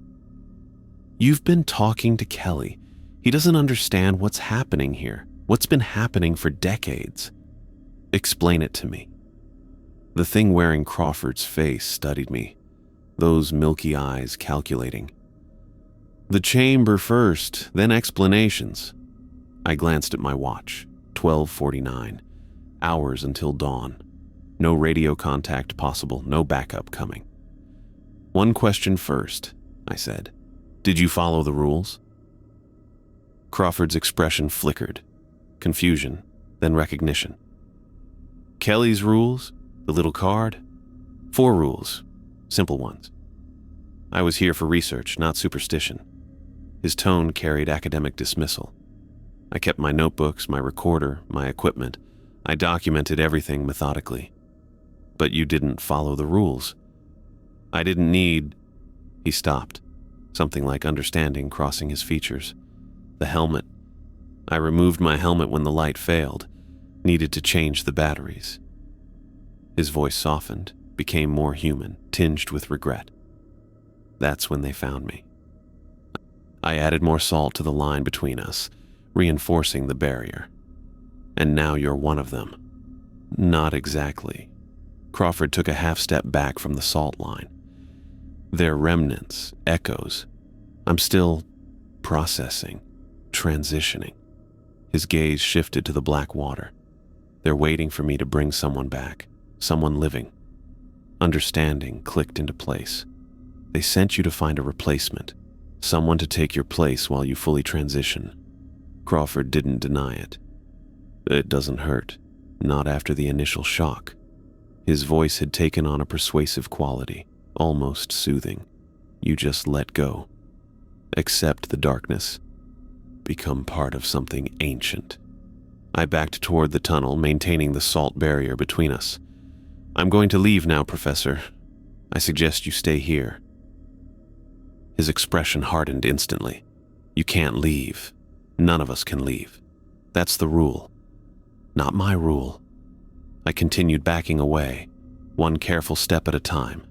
You've been talking to Kelly. He doesn't understand what's happening here, what's been happening for decades. Explain it to me. The thing wearing Crawford's face studied me, those milky eyes calculating. The chamber first, then explanations. I glanced at my watch, 12:49. Hours until dawn. No radio contact possible, no backup coming. One question first, I said. Did you follow the rules? Crawford's expression flickered. Confusion, then recognition. Kelly's rules? The little card? 4 rules. Simple ones. I was here for research, not superstition. His tone carried academic dismissal. I kept my notebooks, my recorder, my equipment. I documented everything methodically. But you didn't follow the rules. I didn't need... He stopped, something like understanding crossing his features. The helmet. I removed my helmet when the light failed. Needed to change the batteries. His voice softened, became more human, tinged with regret. That's when they found me. I added more salt to the line between us, reinforcing the barrier. And now you're one of them. Not exactly. Crawford took a half step back from the salt line. They're remnants, echoes. I'm still processing, transitioning. His gaze shifted to the black water. They're waiting for me to bring someone back, someone living. Understanding clicked into place. They sent you to find a replacement, someone to take your place while you fully transition. Crawford didn't deny it. It doesn't hurt, not after the initial shock. His voice had taken on a persuasive quality, almost soothing. You just let go. Accept the darkness. Become part of something ancient. I backed toward the tunnel, maintaining the salt barrier between us. I'm going to leave now, Professor. I suggest you stay here. His expression hardened instantly. You can't leave. None of us can leave. That's the rule. Not my rule. I continued backing away, one careful step at a time.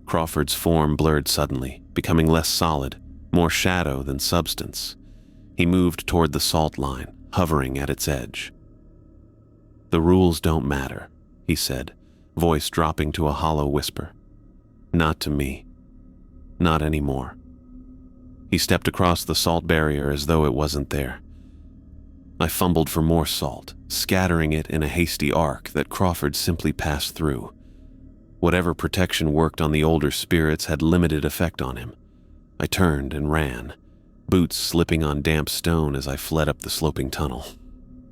Crawford's form blurred suddenly, becoming less solid, more shadow than substance. He moved toward the salt line, hovering at its edge. The rules don't matter, he said, voice dropping to a hollow whisper. Not to me. Not anymore. He stepped across the salt barrier as though it wasn't there. I fumbled for more salt, scattering it in a hasty arc that Crawford simply passed through. Whatever protection worked on the older spirits had limited effect on him. I turned and ran, boots slipping on damp stone as I fled up the sloping tunnel.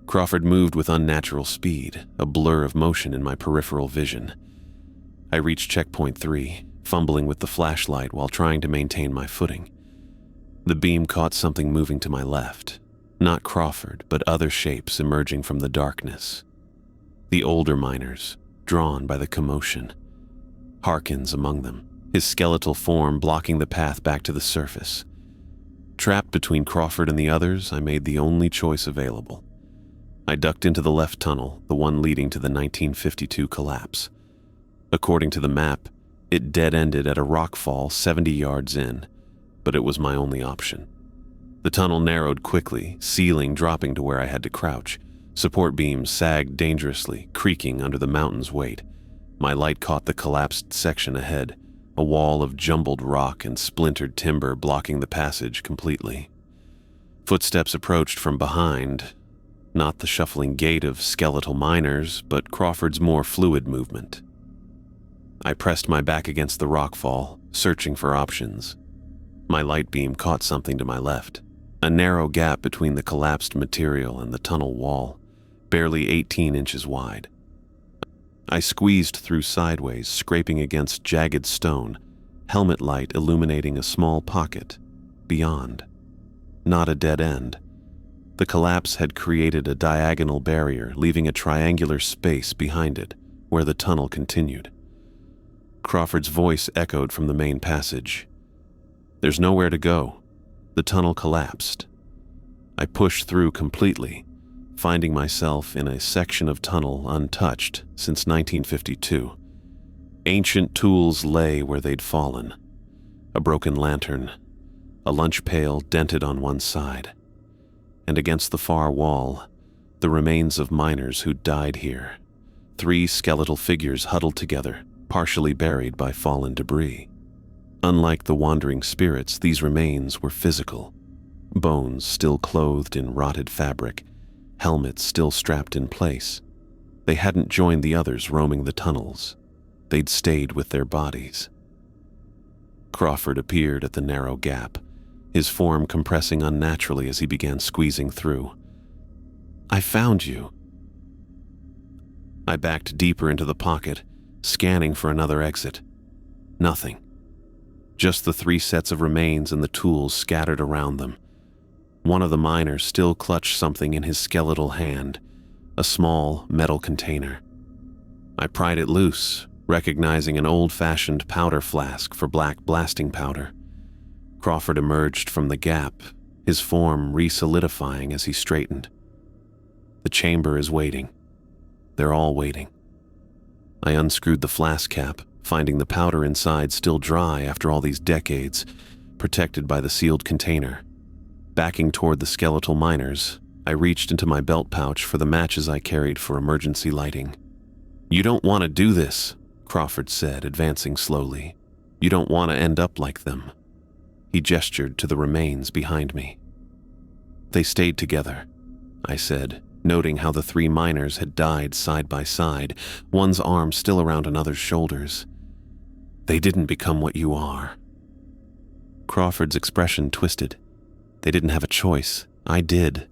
Crawford moved with unnatural speed, a blur of motion in my peripheral vision. I reached checkpoint 3, fumbling with the flashlight while trying to maintain my footing. The beam caught something moving to my left. Not Crawford, but other shapes emerging from the darkness. The older miners, drawn by the commotion. Harkins among them, his skeletal form blocking the path back to the surface. Trapped between Crawford and the others, I made the only choice available. I ducked into the left tunnel, the one leading to the 1952 collapse. According to the map, It dead-ended at a rockfall 70 yards in, but it was my only option. The tunnel narrowed quickly, ceiling dropping to where I had to crouch. Support beams sagged dangerously, creaking under the mountain's weight. My light caught the collapsed section ahead, a wall of jumbled rock and splintered timber blocking the passage completely. Footsteps approached from behind, not the shuffling gait of skeletal miners, but Crawford's more fluid movement. I pressed my back against the rockfall, searching for options. My light beam caught something to my left, a narrow gap between the collapsed material and the tunnel wall, barely 18 inches wide. I squeezed through sideways, scraping against jagged stone, helmet light illuminating a small pocket beyond. Not a dead end. The collapse had created a diagonal barrier, leaving a triangular space behind it, where the tunnel continued. Crawford's voice echoed from the main passage. "There's nowhere to go. The tunnel collapsed." I pushed through completely, finding myself in a section of tunnel untouched since 1952. Ancient tools lay where they'd fallen. A broken lantern, a lunch pail dented on one side, and against the far wall, the remains of miners who'd died here. 3 skeletal figures huddled together, partially buried by fallen debris. Unlike the wandering spirits, these remains were physical. Bones still clothed in rotted fabric, helmets still strapped in place. They hadn't joined the others roaming the tunnels. They'd stayed with their bodies. Crawford appeared at the narrow gap, his form compressing unnaturally as he began squeezing through. "I found you." I backed deeper into the pocket, scanning for another exit. Nothing. Just the 3 sets of remains and the tools scattered around them. One of the miners still clutched something in his skeletal hand, a small metal container. I pried it loose, recognizing an old-fashioned powder flask for black blasting powder. Crawford emerged from the gap, his form re-solidifying as he straightened. "The chamber is waiting. They're all waiting." I unscrewed the flask cap, finding the powder inside still dry after all these decades, protected by the sealed container. Backing toward the skeletal miners, I reached into my belt pouch for the matches I carried for emergency lighting. "You don't want to do this," Crawford said, advancing slowly. "You don't want to end up like them." He gestured to the remains behind me. "They stayed together," I said, noting how the 3 miners had died side by side, one's arm still around another's shoulders. "They didn't become what you are." Crawford's expression twisted. "They didn't have a choice. I did.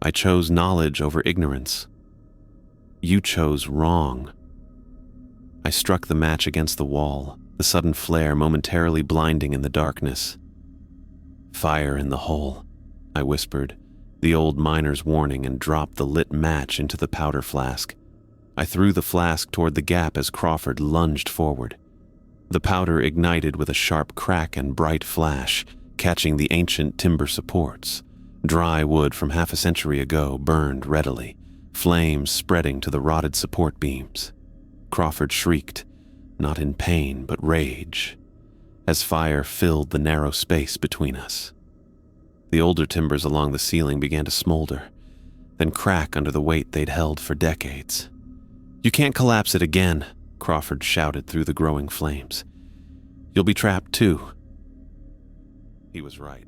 I chose knowledge over ignorance. You chose wrong." I struck the match against the wall, the sudden flare momentarily blinding in the darkness. "Fire in the hole," I whispered, the old miner's warning, and dropped the lit match into the powder flask. I threw the flask toward the gap as Crawford lunged forward. The powder ignited with a sharp crack and bright flash, catching the ancient timber supports. Dry wood from half a century ago burned readily, flames spreading to the rotted support beams. Crawford shrieked, not in pain but rage, as fire filled the narrow space between us. The older timbers along the ceiling began to smolder, then crack under the weight they'd held for decades. "You can't collapse it again," Crawford shouted through the growing flames. "You'll be trapped too." He was right.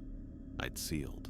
I'd sealed.